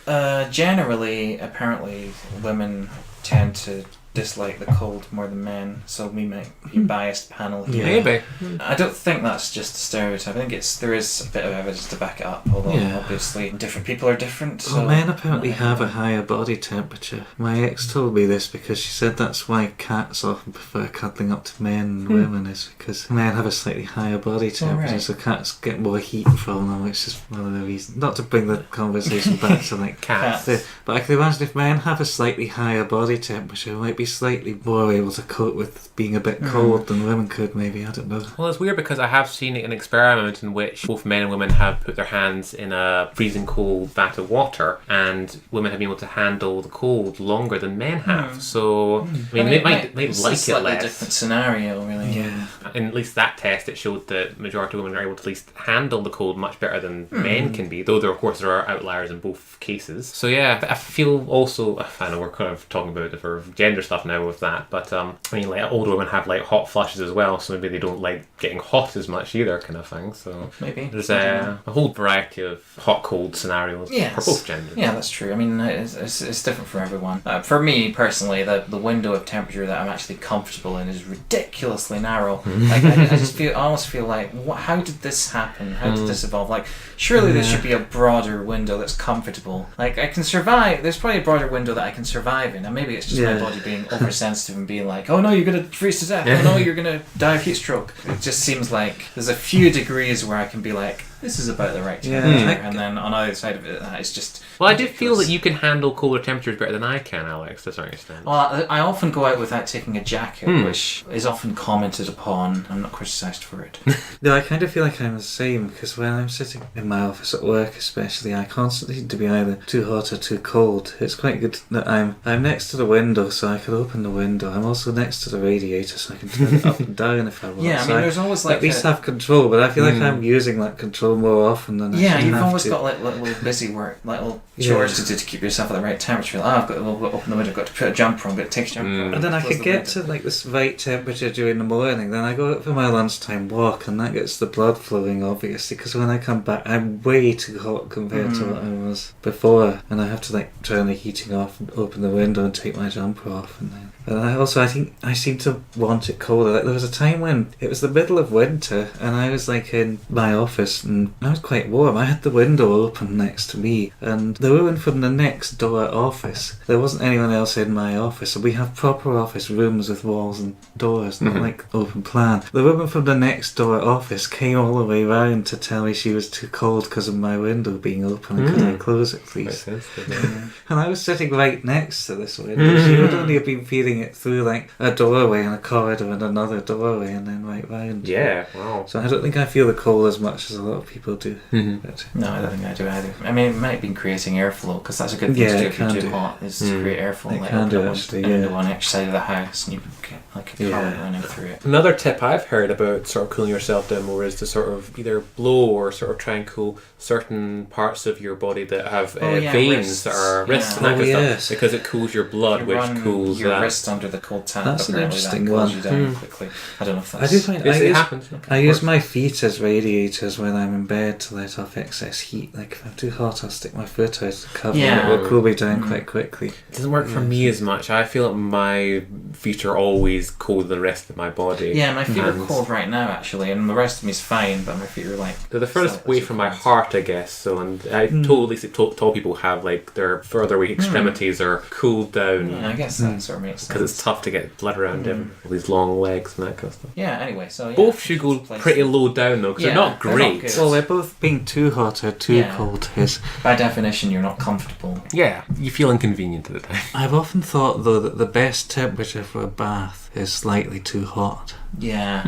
Generally, apparently, women tend to dislike the cold more than men, so we might be biased panel here. Maybe. I don't think that's just a stereotype. I think there is a bit of evidence to back it up, although obviously different people are different. So men apparently have a higher body temperature. My ex told me this because she said that's why cats often prefer cuddling up to men and women, is because men have a slightly higher body temperature, so cats get more heat from them, which is one of the reasons. Not to bring the conversation back to like cats. But I can imagine if men have a slightly higher body temperature, they might be slightly more able to cope with being a bit cold than women could, maybe. I don't know. Well, it's weird because I have seen an experiment in which both men and women have put their hands in a freezing cold vat of water, and women have been able to handle the cold longer than men have. So, I mean, they might like it's it a slightly less. different scenario, really. Yeah. In at least that test, it showed that the majority of women are able to at least handle the cold much better than men can be, though of course there are outliers in both cases. So yeah, I feel also, I know we're kind of talking about the sort of gender stuff now with that, but I mean, like, older women have like hot flushes as well, so maybe they don't like getting hot as much either, kind of thing. So maybe there's a whole variety of hot cold scenarios for both genders. Yeah, that's true. I mean, it's different for everyone. For me personally, the window of temperature that I'm actually comfortable in is ridiculously narrow. Like I almost feel like, how did this happen? How did this evolve? Like, surely there should be a broader window that's comfortable. Like, I can survive. There's probably a broader window that I can survive in, and maybe it's just my body being oversensitive and being like, oh no, you're gonna freeze to death. Oh no, you're gonna die of heat stroke. It just seems like there's a few degrees where I can be like, this is about the right temperature, and then on either side of it, it's just. Well, I do feel that you can handle colder temperatures better than I can, Alex, to a certain extent. Well, I often go out without taking a jacket, which is often commented upon. I'm not criticised for it. No, I kind of feel like I'm the same, because when I'm sitting in my office at work especially, I constantly seem to be either too hot or too cold. It's quite good that I'm next to the window, so I can open the window. I'm also next to the radiator, so I can turn it up and down if I want. Yeah, I mean, there's always like at least have control, but I feel like I'm using that control more often than I should you've have always to. got like little busy work, like little chores to do to keep yourself at the right temperature. Like, I've got to open the window, I've got to put a jumper on, I've got to take a jumper on. And then I can get to like this right temperature during the morning. Then I go out for my lunchtime walk, and that gets the blood flowing, obviously, because when I come back, I'm way too hot compared to what I was before, and I have to like turn the heating off and open the window and take my jumper off, and then. But I think I seem to want it colder. Like, there was a time when it was the middle of winter and I was like in my office and I was quite warm. I had the window open next to me, and the woman from the next door office, there wasn't anyone else in my office, so we have proper office rooms with walls and doors, not like open plan. The woman from the next door office came all the way round to tell me she was too cold because of my window being open, and could I close it please? And I was sitting right next to this window. She would only have been feeling it through like a doorway and a corridor and another doorway and then right round. Yeah, wow. So I don't think I feel the cold as much as a lot of people do. But no, I don't think I do either. I mean, it might have been creating airflow, because that's a good thing to do if you're too hot, is to create airflow. It like can do, open actually, window on each side of the house and you get like a current running through it. Another tip I've heard about sort of cooling yourself down more is to sort of either blow or sort of try and cool certain parts of your body that have veins that are wrists and that kind of stuff, because it cools your blood, which cools your wrist under the cold tap. That's an interesting that one. You down quickly. I don't know if that's. I do find it happens. I use my feet as radiators when I'm in bed to let off excess heat. Like if I'm too hot, I'll stick my foot out to cover and it will cool me down quite quickly. It doesn't work for me as much. I feel like my feet are always colder than the rest of my body. Yeah, my feet are cold right now actually, and the rest of me is fine, but my feet are like. They're the furthest away from my heart, I guess. So, and I totally tall people have like their further away extremities are cooled down. Yeah, I guess that sort of makes sense. Because it's tough to get blood around them. All these long legs and that kind of stuff. Yeah. Anyway, so both should go pretty low down though, because they're not great. Well, they're both being too hot or too cold. Is by definition you're not comfortable. Yeah, you feel inconvenient at the time. I've often thought though that the best temperature for a bath is slightly too hot. Yeah.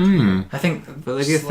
I think. But you think,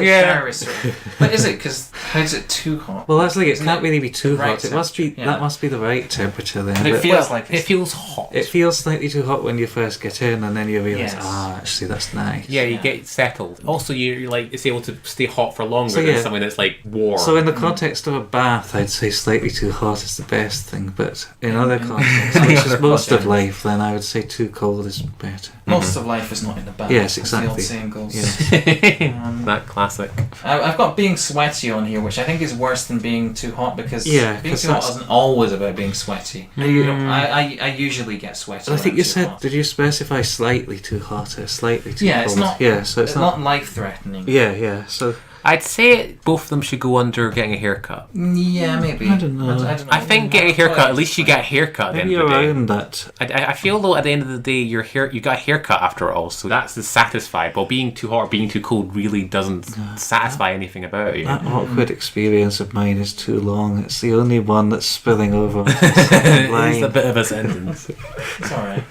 but is it? Because how is it too hot? Well, that's like it can't really be too right hot. It must be that must be the right temperature then. But it feels like it feels hot. It feels slightly too hot when you first get in, and then you realise, actually that's nice. Yeah, you get settled. Also, you're like it's able to stay hot for longer than something that's like warm. So in the context of a bath, I'd say slightly too hot is the best thing. But in other contexts, which is most of life, then I would say too cold is better. Most of life is not in the bag. Yes, as the old exactly. saying goes. Yeah. That classic. I've got being sweaty on here, which I think is worse than being too hot, because being too hot isn't always about being sweaty. I usually get sweaty. I think you said, hot. did you specify slightly too hot or slightly too cold? It's not. Yeah, so it's not life-threatening. Yeah. So I'd say both of them should go under getting a haircut. Yeah, maybe. I don't know. I think getting a haircut, at least you get a haircut at the end maybe of the day. around that. I feel though at the end of the day you got a haircut after all, so that's satisfied. But being too hot or being too cold really doesn't satisfy anything about you. That awkward experience of mine is too long. It's the only one that's spilling over. It's a bit of a sentence. It's alright.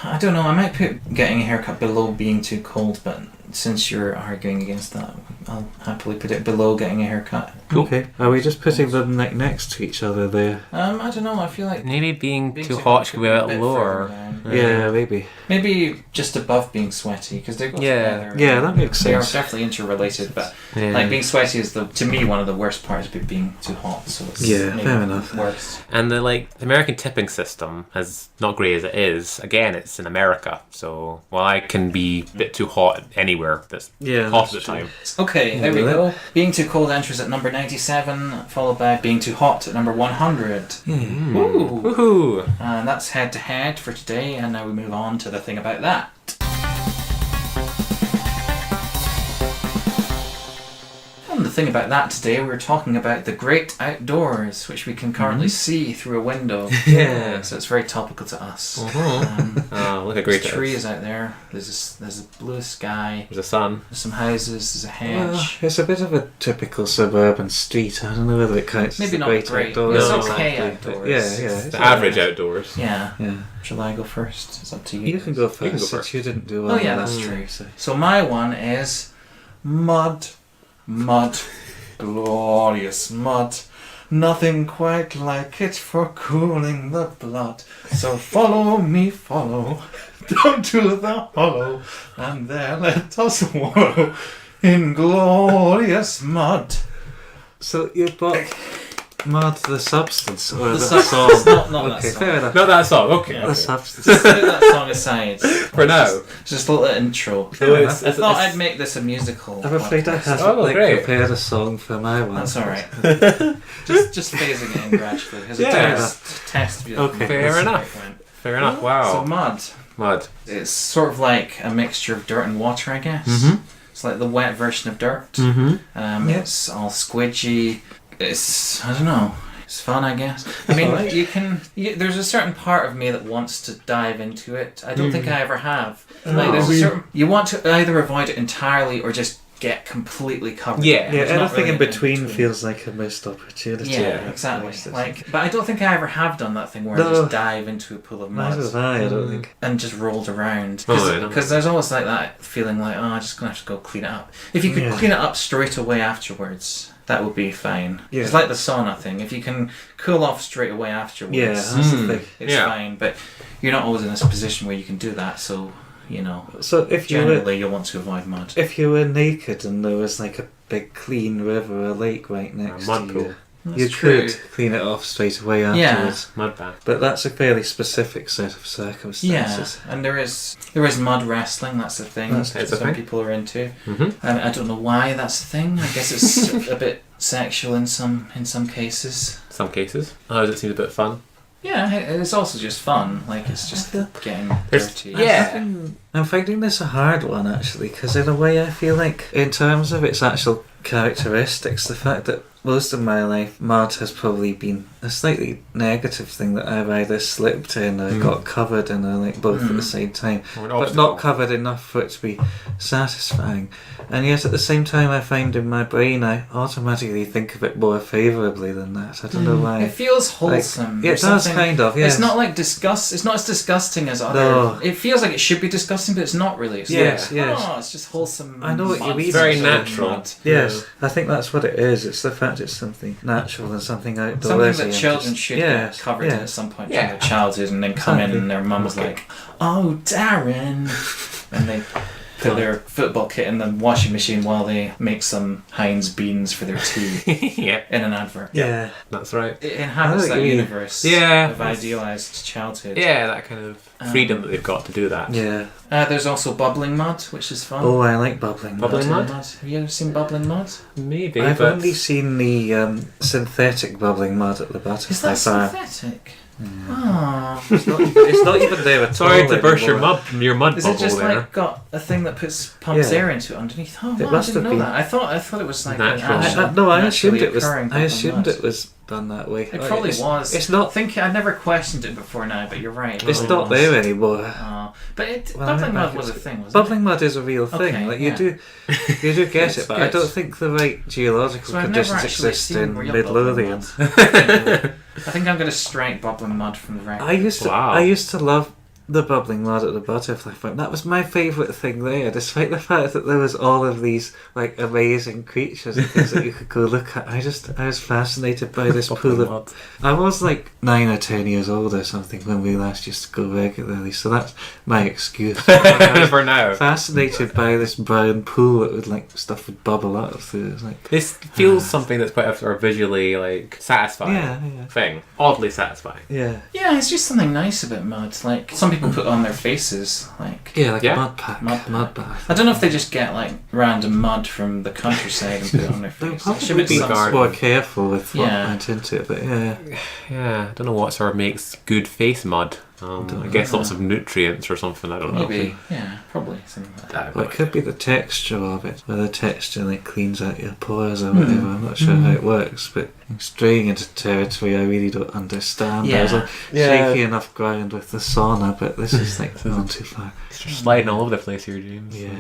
I don't know, I might put getting a haircut below being too cold, but since you're arguing against that, I'll happily put it below getting a haircut. Cool. Okay. Are we just putting them next to each other there? I don't know, I feel like Maybe being too hot should be a bit lower. Yeah, maybe. Maybe just above being sweaty, because they go together. Yeah, that makes They are sense. definitely interrelated, but like being sweaty is to me one of the worst parts of being too hot. So it's maybe fair enough. Worse. And the American tipping system, as not great as it is, again, it's in America. So while I can be a bit too hot anywhere that's hot at the time. Okay, there we go. Being too cold enters at number 97, followed by being too hot at number 100. Woo! Woohoo! And that's head to head for today, and now we move on to the thing about that. And the thing about that today, we're talking about the great outdoors, which we can currently see through a window. Yeah. So it's very topical to us. Oh, look at great There's trees out there. There's a blue sky. There's a sun. There's some houses. There's a Well, hedge. it's a bit of a typical suburban street. I don't know whether it counts Maybe as not great great. outdoors. It's No. okay exactly, but outdoors. Yeah. The average outdoors. Yeah. Yeah. Shall I go first? It's up to you. You can go You can go first. first. You didn't do Oh well. yeah, that's last true. time, so. So my one is mud, glorious mud. Nothing quite like it for cooling the blood. So follow me, follow down to the hollow, and there let us wallow in glorious mud. So you bought Mud the substance or The the substance, song? not Okay, that song. fair enough. Not that song, okay. The substance. Just put that song aside For now. Just a little intro. So I thought I'd make this a musical. I'm afraid I podcast. haven't great. prepared a song for my one. That's alright. just phasing it in gradually. Because Yeah. test view. Okay. Fair enough. Fair enough, So wow. mud. Mud. It's sort of like a mixture of dirt and water, I guess. Mhm. It's like the wet version of dirt. Mm-hmm. It's all squidgy. It's, I don't know. It's fun, I guess. I mean, there's a certain part of me that wants to dive into it. I don't think I ever have. Like, there's a certain, you want to either avoid it entirely or just get completely covered. Yeah. There's Yeah, not anything really in between feels like a missed opportunity. Yeah, exactly. Like, but I don't think I ever have done that thing where I No. just dive into a pool of mud Neither have I don't think. and just rolled around. Oh, yeah. Because there's always like that feeling like, oh, I'm just going to have to go clean it up. If you could Yeah. clean it up straight away afterwards, that would be fine. Yeah. It's like the sauna thing. If you can cool off straight away afterwards, Yeah, that's the thing. it's Yeah. fine. But you're not always in this position where you can do that, so, you know, So if you were generally you'll want to avoid mud. if you were naked and there was like a big clean river or lake right next mud to pool. you, That's you true. could clean it off straight away Yeah. afterwards. Mud bath. But that's a fairly specific set of Yeah, circumstances. and there is mud wrestling. That's a thing That's that a some thing. people are into. Mm-hmm. I don't know why that's a thing. I guess it's a bit sexual in some cases. Some cases. Oh, does it seem a bit fun? Yeah, it's also just fun. Like, it's just getting There's- dirty. yeah. I'm finding this a hard one actually, because in a way I feel like, in terms of its actual characteristics, the fact that most of my life mud has probably been a slightly negative thing that I've either slipped in or got covered in, or like both at the same time, Or an but obstacle. not covered enough for it to be satisfying. And yet at the same time I find in my brain I automatically think of it more favourably than that. I don't know why. It feels Like, wholesome. yeah, or it does something. kind of, yes. It's not like disgust. It's not as disgusting as other. No. It feels like it should be disgusting, but it's not really. It's Yes, like, yes. Oh, it's just wholesome. I know what you mud. mean. It's very Mud. natural. Yes, I think that's what it is. It's the fact it's something natural and something outdoorsy. Something that and children just- should yes, get covered in yes. at some point Yeah. in their childhood, and then come in Exactly. and their mum's like, "Oh, Darren," and they put their football kit in the washing machine while they make some Heinz beans for their tea Yeah. in an advert. Yeah, that's right. It inhabits that universe of idealised childhood. Yeah, that kind of freedom that they've got to do that. Yeah. There's also bubbling mud, which is fun. Oh, I like bubbling mud. Bubbling mud? Have you ever seen bubbling mud? Maybe, I've but... only seen the synthetic bubbling mud at the bottom. Is that synthetic? Oh. It's not even there at all. Sorry to burst your anymore. mud Is bubble it just there. like got a thing that pumps air into it underneath? Oh, It wow, I must didn't have know been. that. I thought it was like Natural. an I assumed it was. occurring I assumed bubbling it was done that way. mud. It probably was. It's not. I never questioned it before now, but you're right. It's not there anymore. Oh, but Well, bubbling mud was a thing, wasn't Bubbling mud is a real thing. Okay, like yeah. you do get it, but I good. don't think the right geological So I've never conditions actually exist seen in real Midlothian. bubbling mud. I think I'm going to strike bubbling mud from the record. I used to love the bubbling mud at the butterfly farm. That was my favourite thing there, despite the fact that there was all of these like amazing creatures and things that you could go look at. I was fascinated by this pool of... I was like 9 or 10 years old or something when we last used to go regularly, so that's my excuse. For now. Fascinated by this brown pool that would like stuff would bubble out of through. It was like, This feels something that's quite a sort of visually like satisfying thing. Oddly satisfying. Yeah, it's just something nice about mud. Like some people put on their faces, like a mud pack. Mud bath. I don't know if they just get like random mud from the countryside and put it on their They'll face. probably be more careful with what Yeah. went into it, but yeah. Yeah, I don't know what sort of makes good face mud. I guess lots of nutrients or something, I don't know. Maybe, probably something like that. Well, it could be the texture of it, where the texture like cleans out your pores or whatever. I'm not sure how it works, but straying into territory I really don't understand. Yeah. I was on shaky enough ground with the sauna, but this is like gone too far. It's just sliding all over the place here, James. Yeah.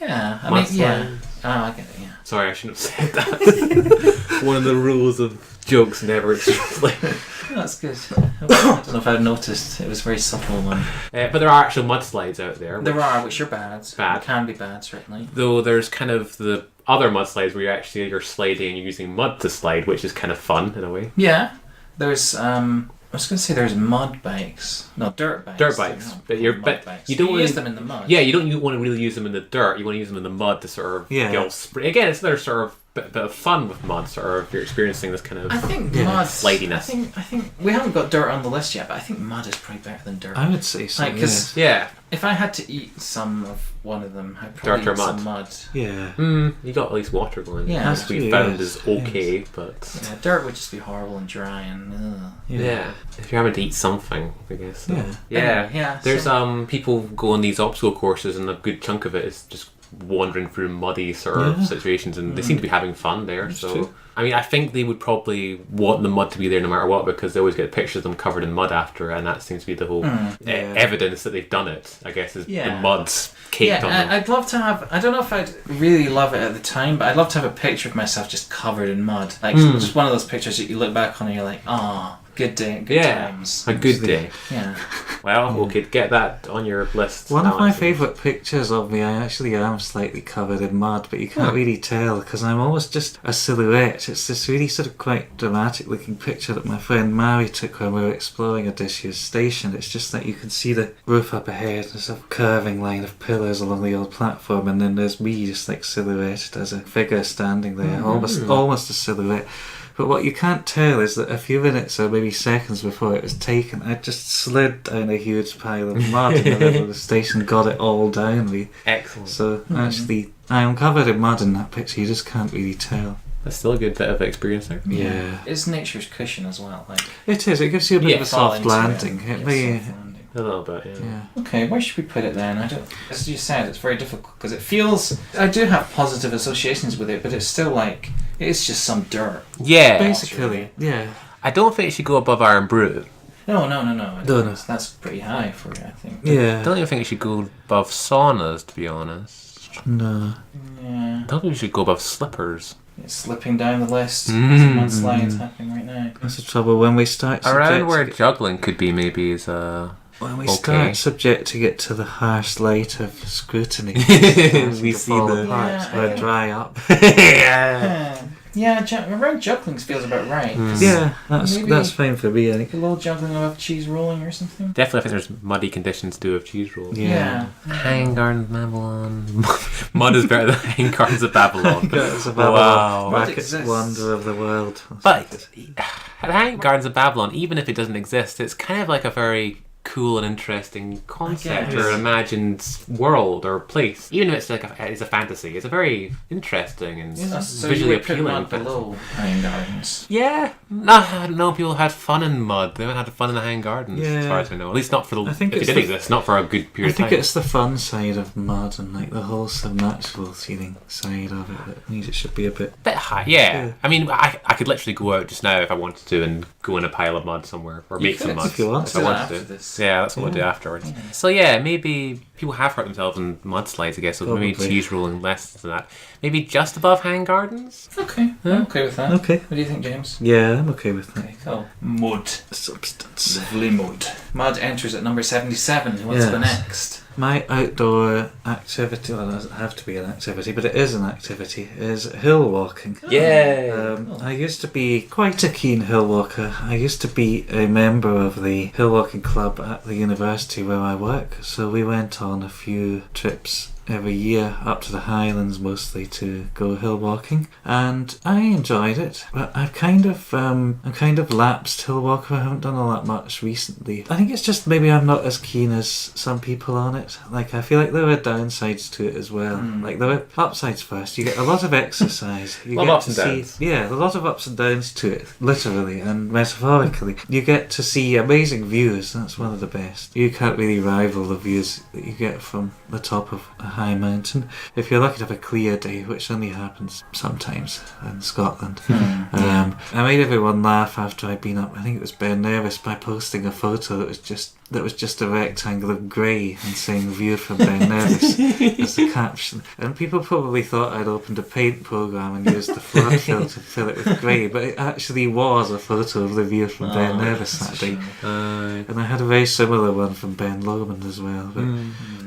Yeah, I Mud mean, yeah. Oh, I get it, yeah. Sorry, I shouldn't have said that. One of the rules of jokes never explained. That's good. I don't know if I've noticed. It was very subtle one. But there are actual mudslides out there. There are, which are bad. Bad. They can be bad, certainly. Though there's kind of the other mudslides where you're sliding and you're using mud to slide, which is kind of fun in a way. Yeah. There's, I was going to say there's mud bikes. No, dirt bikes. Dirt bikes. But Mud bikes. you don't use really them in the mud. Yeah, you don't want to really use them in the dirt. You want to use them in the mud to sort of get all spray. Again, it's another sort of bit of fun with mud, sort of. You're experiencing this kind of I think mud slidiness. I think we haven't got dirt on the list yet, but I think mud is probably better than dirt. I would say so. Because if I had to eat some of one of them, I'd probably Dirt or eat some mud. Yeah. You got at least water going. Yeah, which we found is okay, but yeah, dirt would just be horrible and dry and yeah. If you're having to eat something, I guess. Anyway, yeah. There's people go on these obstacle courses, and a good chunk of it is just wandering through muddy sort of situations, and they seem to be having fun there. That's so true. I mean, I think they would probably want the mud to be there no matter what, because they always get pictures of them covered in mud after, and that seems to be the whole evidence that they've done it, I guess, is the mud's caked on them. I'd love to have, I don't know if I'd really love it at the time, but I'd love to have a picture of myself just covered in mud. Like, just one of those pictures that you look back on and you're like, good day, good times. A good day. Yeah. Well, we could get that on your list. One of my favourite pictures of me, I actually am slightly covered in mud, but you can't really tell because I'm almost just a silhouette. It's this really sort of quite dramatic looking picture that my friend Mary took when we were exploring a disused station. It's just that you can see the roof up ahead, there's a curving line of pillars along the old platform, and then there's me just like silhouetted as a figure standing there, almost a silhouette. But what you can't tell is that a few minutes or maybe seconds before it was taken, I just slid down a huge pile of mud in the middle of the station, got it all down me. Excellent. So actually, I am covered in mud in that picture. You just can't really tell. That's still a good bit of experience there. Yeah. It's nature's cushion as well. Like it is. It gives you a bit of a soft landing. A little bit, yeah. Okay, where should we put it then? I don't. As you said, it's very difficult because it feels. I do have positive associations with it, but it's still like it's just some dirt. Yeah, basically. Yeah. I don't think it should go above Iron Brute. No. No. That's pretty high for it, I think. Yeah. I don't even think it should go above Saunas, to be honest. No. Yeah. I don't think it should go above Slippers. It's slipping down the list. There's mudslides happening right now. That's the trouble when we start. Around where juggling could be, maybe is when we start subjecting it to the harsh light of scrutiny, we see the parts dry up. Yeah. Yeah, around jugglings feels about right. Yeah, that's fine for me, I think. A little juggling of cheese rolling or something. Definitely, I think there's muddy conditions to do with cheese rolls. Yeah. Hang Gardens of Babylon. Mud is better than Hang Gardens of Babylon. Wow. Brackets, wonder of the world. But Hang Gardens of Babylon, even if it doesn't exist, it's kind of like a very cool and interesting concept or an imagined world or place. Even if it's like it's a fantasy, it's a very interesting and visually appealing. Below Hanging Gardens. Yeah, I don't know. People had fun in mud. They haven't had fun in the Hanging Gardens, as far as I know. At least not for the. If it did exist, not for a good period of time. I think it's the fun side of mud and like the wholesome, natural feeling side of it that means it should be a bit high. Yeah. I mean, I could literally go out just now if I wanted to and go in a pile of mud somewhere or make some mud if you want. If I wanted to. Yeah, that's what we'll do afterwards. Yeah. So yeah, maybe people have hurt themselves in mudslides, I guess, so maybe cheese rolling less than that. Maybe just above Hang Gardens? Okay, I'm okay with that. Okay. What do you think, James? Yeah, I'm okay with that. Okay, cool. Mud. Substance. Lovely mud. Mud enters at number 77. What's the next? My outdoor activity, well, it doesn't have to be an activity, but it is an activity, is hill walking. Yeah. I used to be quite a keen hill walker. I used to be a member of the hill walking club at the university where I work, so we went on a few trips every year up to the Highlands mostly to go hill walking, and I enjoyed it. But I'm kind of lapsed hill walker. I haven't done all that much recently. I think it's just maybe I'm not as keen as some people on it. Like I feel like there are downsides to it as well. Like there are upsides first. You get a lot of exercise. You get ups and downs. Yeah, a lot of ups and downs to it, literally and metaphorically. You get to see amazing views. That's one of the best. You can't really rival the views that you get from the top of a high mountain. If you're lucky to have a clear day, which only happens sometimes in Scotland. I made everyone laugh after I'd been up. I think it was Ben Nevis by posting a photo that was just a rectangle of grey and saying "View from Ben Nevis" as the caption. And people probably thought I'd opened a paint program and used the flood filter to fill it with grey, but it actually was a photo of the view from Ben Nevis that day. And I had a very similar one from Ben Lomond as well. But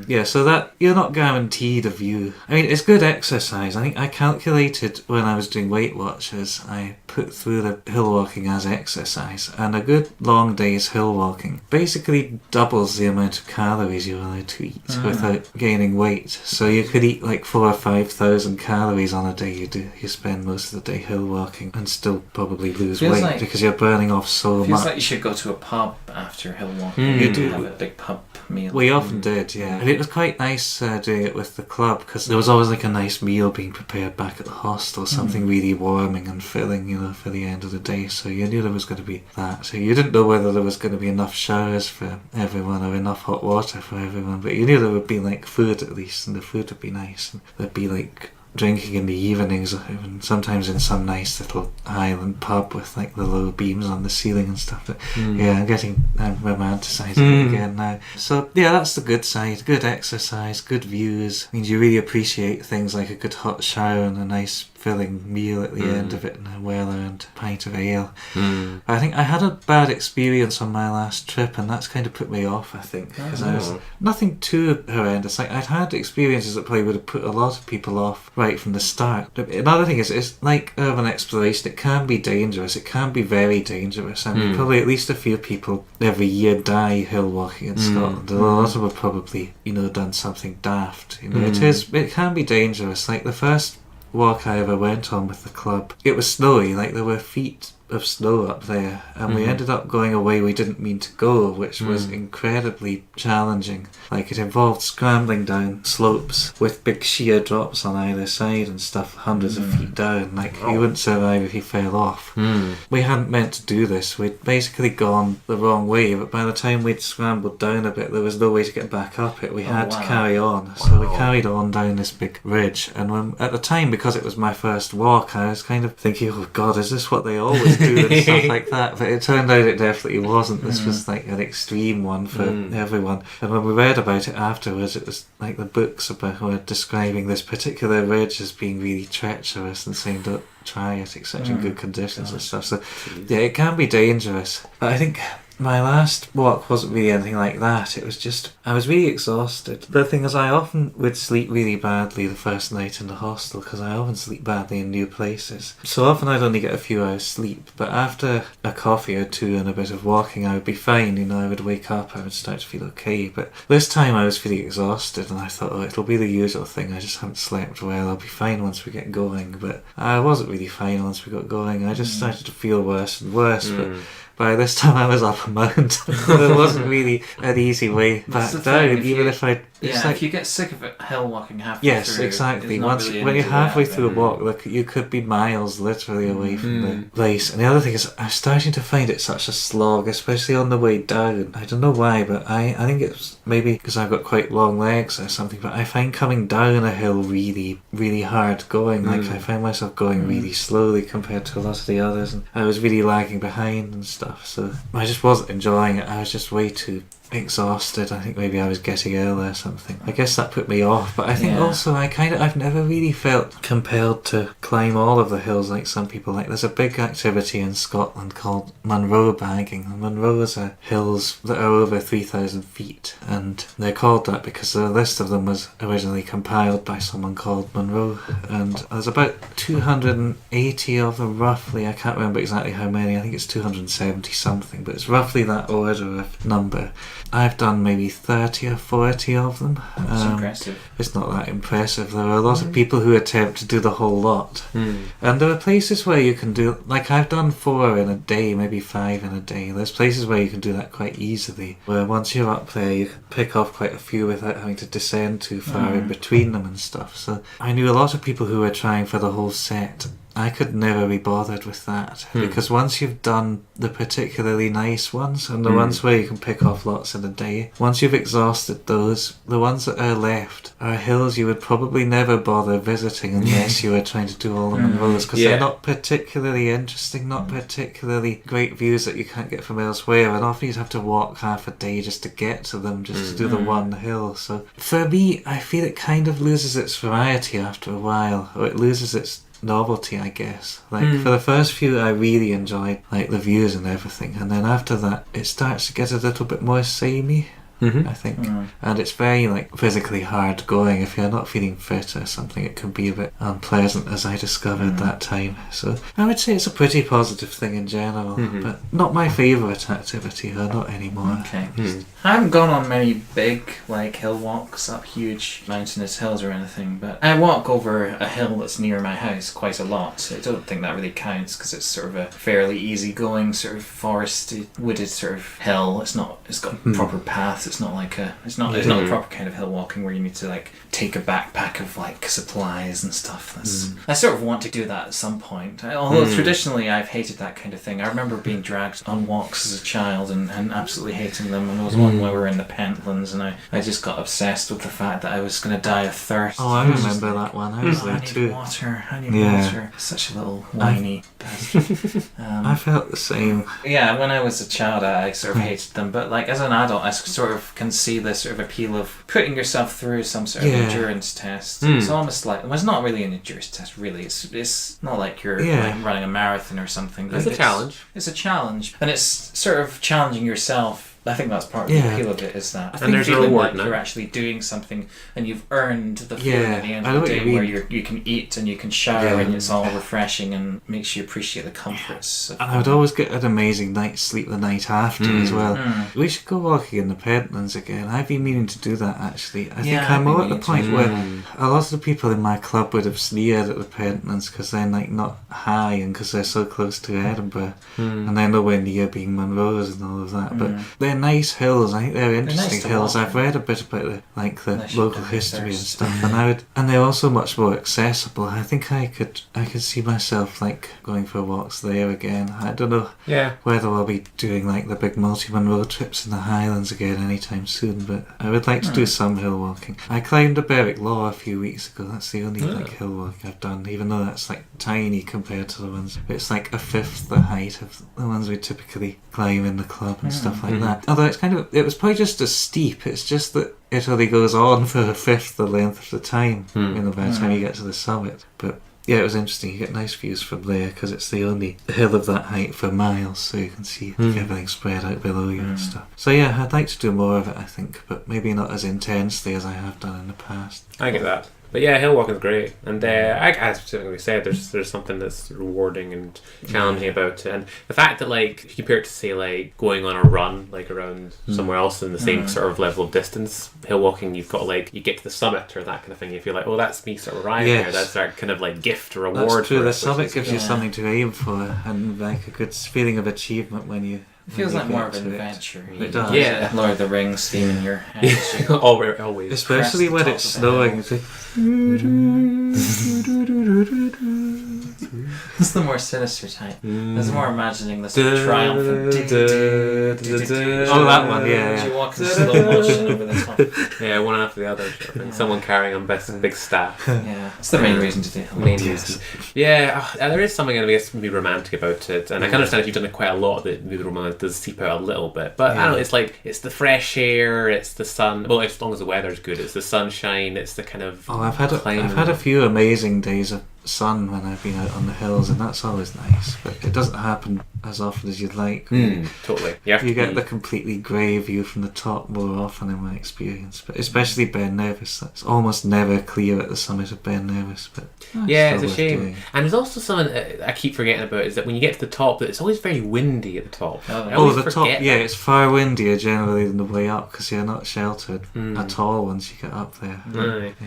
yeah, so that you're not guaranteed a view. I mean, it's good exercise. I think I calculated when I was doing Weight Watchers, I put through the hill walking as exercise, and a good long day's hill walking basically doubles the amount of calories you're allowed to eat without gaining weight. So you could eat like 4,000 or 5,000 calories on a day you spend most of the day hill walking and still probably lose weight because you're burning off so much. Feels like you should go to a pub after hill walking. You do have a big pub meal. We often did, yeah. And it was quite nice doing it with the club because there was always like a nice meal being prepared back at the hostel, something really warming and filling, for the end of the day. So you knew there was going to be that. So you didn't know whether there was going to be enough showers for everyone or enough hot water for everyone, but you knew there would be like food at least, and the food would be nice, and there'd be like drinking in the evenings, and sometimes in some nice little Highland pub with like the low beams on the ceiling and stuff. But yeah, I'm romanticising it again now. So yeah, that's the good side. Good exercise, good views. Means you really appreciate things like a good hot shower and a nice filling meal at the end of it, and a well-earned pint of ale. I think I had a bad experience on my last trip, and that's kind of put me off, I think, because I was nothing too horrendous. Like I'd had experiences that probably would have put a lot of people off right from the start. Another thing is, it's like urban exploration. It can be dangerous. It can be very dangerous. I mean, probably at least a few people every year die hill walking in Scotland. A lot of them have probably, done something daft. It can be dangerous. Like the first walk I ever went on with the club, it was snowy, like there were feet of snow up there, and we ended up going a way we didn't mean to go, which was incredibly challenging. Like it involved scrambling down slopes with big sheer drops on either side and stuff hundreds of feet down. Like you wouldn't survive if you fell off. We hadn't meant to do this. We'd basically gone the wrong way, but by the time we'd scrambled down a bit, there was no way to get back up it. We had to carry on. So we carried on down this big ridge, and at the time, because it was my first walk, I was kind of thinking, oh god, is this what they always do and stuff like that? But it turned out it definitely wasn't. This was like an extreme one for everyone. And when we read about it afterwards, it was like the books were describing this particular ridge as being really treacherous and saying don't try it except in good conditions and stuff. So yeah, it can be dangerous. But I think my last walk wasn't really anything like that. It was just, I was really exhausted. The thing is, I often would sleep really badly the first night in the hostel because I often sleep badly in new places. So often I'd only get a few hours sleep, but after a coffee or two and a bit of walking I would be fine, you know, I would wake up, I would start to feel okay. But this time I was feeling exhausted and I thought, oh, it'll be the usual thing, I just haven't slept well, I'll be fine once we get going. But I wasn't really fine once we got going. I just started to feel worse and worse. But by this time I was up a mountain. There wasn't really an easy way back down, even if I... if you get sick of it hill walking halfway through... Yes, exactly. Once when you're halfway through a walk, look, you could be miles literally away from the place. And the other thing is, I'm starting to find it such a slog, especially on the way down. I don't know why, but I think it's maybe because I've got quite long legs or something, but I find coming down a hill really, really hard going. Like, I find myself going really slowly compared to a lot of the others, and I was really lagging behind and stuff. So I just wasn't enjoying it. I was just way too exhausted. I think maybe I was getting ill or something. I guess that put me off, but I think also I've never really felt compelled to climb all of the hills like some people. Like, there's a big activity in Scotland called Munro bagging, and Munros are hills that are over 3,000 feet, and they're called that because the list of them was originally compiled by someone called Munro, and there's about 280 of them roughly. I can't remember exactly how many. I think it's 270 something, but it's roughly that order of number. I've done maybe 30 or 40 of them. That's impressive. It's not that impressive. There are a lot of people who attempt to do the whole lot. And there are places where you can do, like I've done 4 in a day, maybe 5 in a day. There's places where you can do that quite easily, where once you're up there you can pick off quite a few without having to descend too far in between them and stuff. So I knew a lot of people who were trying for the whole set. I could never be bothered with that because once you've done the particularly nice ones and the ones where you can pick off lots in a day, once you've exhausted those, the ones that are left are hills you would probably never bother visiting unless you were trying to do all the Munros, because they're not particularly interesting, not particularly great views that you can't get from elsewhere, and often you'd have to walk half a day just to get to them, just to do the one hill. So for me, I feel it kind of loses its variety after a while, or it loses its novelty, I guess. Like for the first few I really enjoyed like the views and everything, and then after that it starts to get a little bit more samey. I think. And it's very like physically hard going. If you're not feeling fit or something, it can be a bit unpleasant, as I discovered that time. So I would say it's a pretty positive thing in general, but not my favourite activity, or not anymore. Okay. I haven't gone on many big like hill walks up huge mountainous hills or anything, but I walk over a hill that's near my house quite a lot. So I don't think that really counts because it's sort of a fairly easy going sort of forested, wooded sort of hill. It's got proper paths. It's not like it's not a proper kind of hill walking where you need to like take a backpack of like supplies and stuff. I sort of want to do that at some point. Although traditionally I've hated that kind of thing. I remember being dragged on walks as a child and absolutely hating them. And there was one where we were in the Pentlands and I just got obsessed with the fact that I was going to die of thirst. Oh, I remember that one. I was there too. I need water. Such a little whiny bastard. I felt the same. Yeah, when I was a child I sort of hated them, but like as an adult I sort of can see the sort of appeal of putting yourself through some sort of endurance test. It's almost like, well, it's not really an endurance test really, it's not like you're like running a marathon or something. It's a challenge. It's a challenge, and it's sort of challenging yourself. I think that's part of the appeal of it, is that. I think there's a reward like you're actually doing something and you've earned the feeling at the end of the day where you can eat and you can shower and it's all refreshing and makes you appreciate the comforts. And I would always get an amazing night's sleep the night after as well. We should go walking in the Pentlands again. I've been meaning to do that actually. I think I'm at the point where a lot of the people in my club would have sneered at the Pentlands because they're like not high and because they're so close to Edinburgh and they're nowhere near being Munros and all of that. But they're nice hills. I think they're interesting hills. I've read a bit about the local history and stuff, and they're also much more accessible. I think I could see myself like going for walks there again. I don't know whether I'll be doing like the big multi-man road trips in the Highlands again anytime soon, but I would like to do some hill walking. I climbed a Berwick Law a few weeks ago. That's the only like hill walk I've done, even though that's like tiny compared to the ones. It's like a fifth the height of the ones we typically climb in the club and stuff like that. Although it was probably just as steep. It's just that it only goes on for a fifth the length of the time by the time you get to the summit. But yeah, it was interesting. You get nice views from there because it's the only hill of that height for miles, so you can see everything spread out below you and stuff. So yeah, I'd like to do more of it, I think, but maybe not as intensely as I have done in the past. I get that. But yeah, hill walking is great, and as specifically said, there's something that's rewarding and challenging about it, and the fact that like if you compare it to say like going on a run like around somewhere else in the same sort of level of distance, hill walking you've got like you get to the summit or that kind of thing, you feel like, oh, that's me sort of arriving there, that's that kind of like gift or reward. That's true. For the it, summit gives you something to aim for, and like a good feeling of achievement when you. It feels like more of an adventure. It does. Yeah. Lord of the Rings theme in your head. Always. Especially when it's snowing. It's like... It's the more sinister type. There's more imagining this triumphant. Oh, that one, yeah. You walk in slow motion over the top. Yeah, one after the other. And someone carrying a big staff. Yeah, it's the main reason to do it. Main reason. Yeah, there is something I guess maybe romantic about it, and I can understand if you've done it quite a lot that maybe the romance does seep out a little bit. But I don't know, it's like it's the fresh air, it's the sun. Well, as long as the weather's good, it's the sunshine, it's the kind of. Oh, I've had a few amazing days of sun when I've been out on the hills, and that's always nice, but it doesn't happen as often as you'd like. Totally. You get the completely grey view from the top more often in my experience, but especially Ben Nevis. That's almost never clear at the summit of Ben Nevis, but it's a shame. Doing. And there's also something I keep forgetting about is that when you get to the top, that it's always very windy at the top. The top, it's far windier generally than the way up because you're not sheltered at all once you get up there.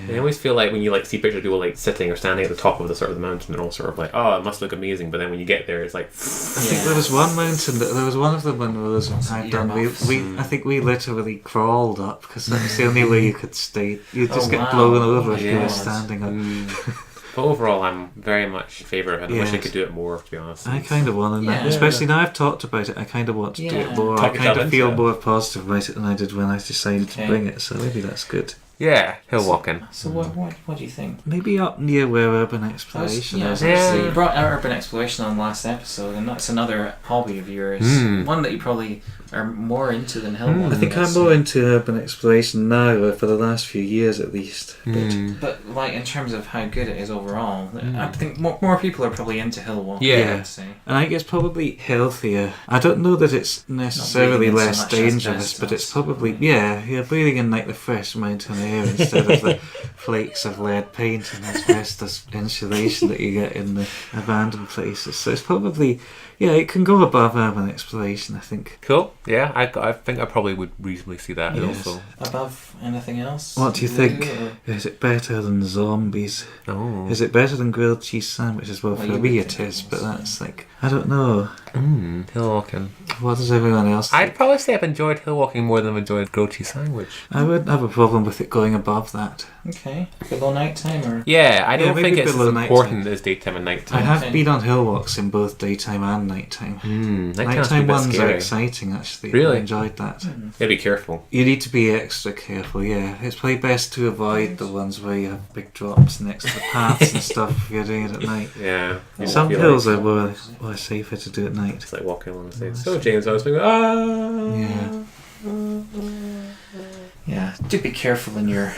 I always feel like when you like see pictures of people like sitting or standing at the top of the sort of the mountain, they're all sort of like, oh, it must look amazing, but then when you get there, it's like. I think there was one mountain. There was one of them when I'd done. I think we literally crawled up because that's the only way you could stay. You just get blown over if you were standing up. But overall, I'm very much in favour of it. I wish I could do it more, to be honest. I kind of want to, especially now I've talked about it, I kind of want to do it more. I kind of feel more positive about it than I did when I decided to bring it, so maybe that's good. Yeah, hill walking. So what do you think? Maybe up near where urban exploration is. You brought out urban exploration on the last episode, and that's another hobby of yours. One that you probably are more into than hill walking. I think I'm more into urban exploration now, or for the last few years at least. But like in terms of how good it is overall, I think more people are probably into hill walking. Yeah, I'd say. And I think it's probably healthier. I don't know that it's necessarily less dangerous, but it's probably you're breathing in like the fresh mountain air instead of the flakes of lead paint and asbestos insulation that you get in the abandoned places. So it's probably it can go above urban exploration, I think. Cool. Yeah, I think I probably would reasonably see that also. Above anything else? What do you think? Is it better than zombies? Oh. Is it better than grilled cheese sandwiches? Well, for me it is, but that's like, I don't know. Hill walking. What does everyone else think? I'd probably say I've enjoyed hill walking more than I've enjoyed grilled cheese sandwich. I wouldn't have a problem with it going above that. Okay. Below nighttime or? Yeah, I don't think it's as important as daytime and nighttime. I have been on hill walks in both daytime and nighttime. Nighttime ones are exciting, actually. Really? I enjoyed that. You gotta be careful. You need to be extra careful, yeah. It's probably best to avoid the ones where you have big drops next to the paths and stuff if you're doing it at night. Yeah. Some hills are more safer to do at night. It's like walking along the side. So James, I was thinking, Yeah. Do be careful in your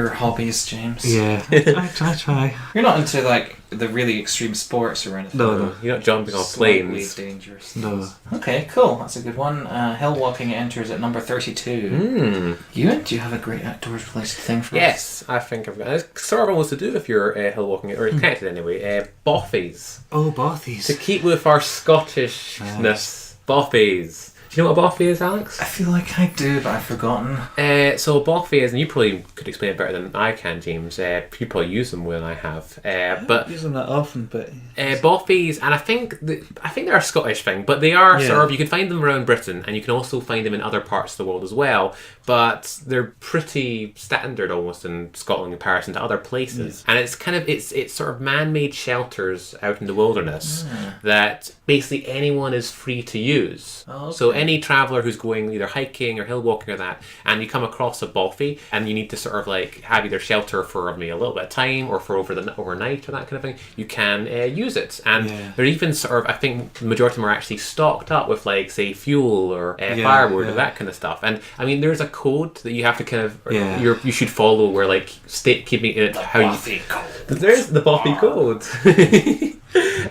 hobbies, James. Yeah. I try. You're not into like the really extreme sports or anything. No. You're not jumping off planes. Slightly dangerous. No. Okay, cool. That's a good one. Hill walking enters at number 32. Ewan, do you have a great outdoors related thing for us? Yes, I think I've got. It's sort of almost to do if you're hill walking, or it's connected anyway. Bothies. Oh, bothies. To keep with our Scottishness, bothies. Do you know what a bothy is, Alex? I feel like I do, but I've forgotten. So a bothy is, and you probably could explain it better than I can, James. You probably use them more than I have. I don't use them that often, but bothies, and I think they're a Scottish thing, but they are sort of, you can find them around Britain, and you can also find them in other parts of the world as well. But they're pretty standard almost in Scotland in comparison to other places, and it's kind of it's sort of man-made shelters out in the wilderness that basically anyone is free to use. Oh, okay. So any traveller who's going either hiking or hill walking or that, and you come across a bothy and you need to sort of like have either shelter for maybe a little bit of time or for overnight or that kind of thing, you can use it. And they're even sort of, I think the majority of them are actually stocked up with like, say, fuel or firewood or that kind of stuff. And I mean, there's a code that you have to kind of you should follow where like keeping it how you. There's the bothy code.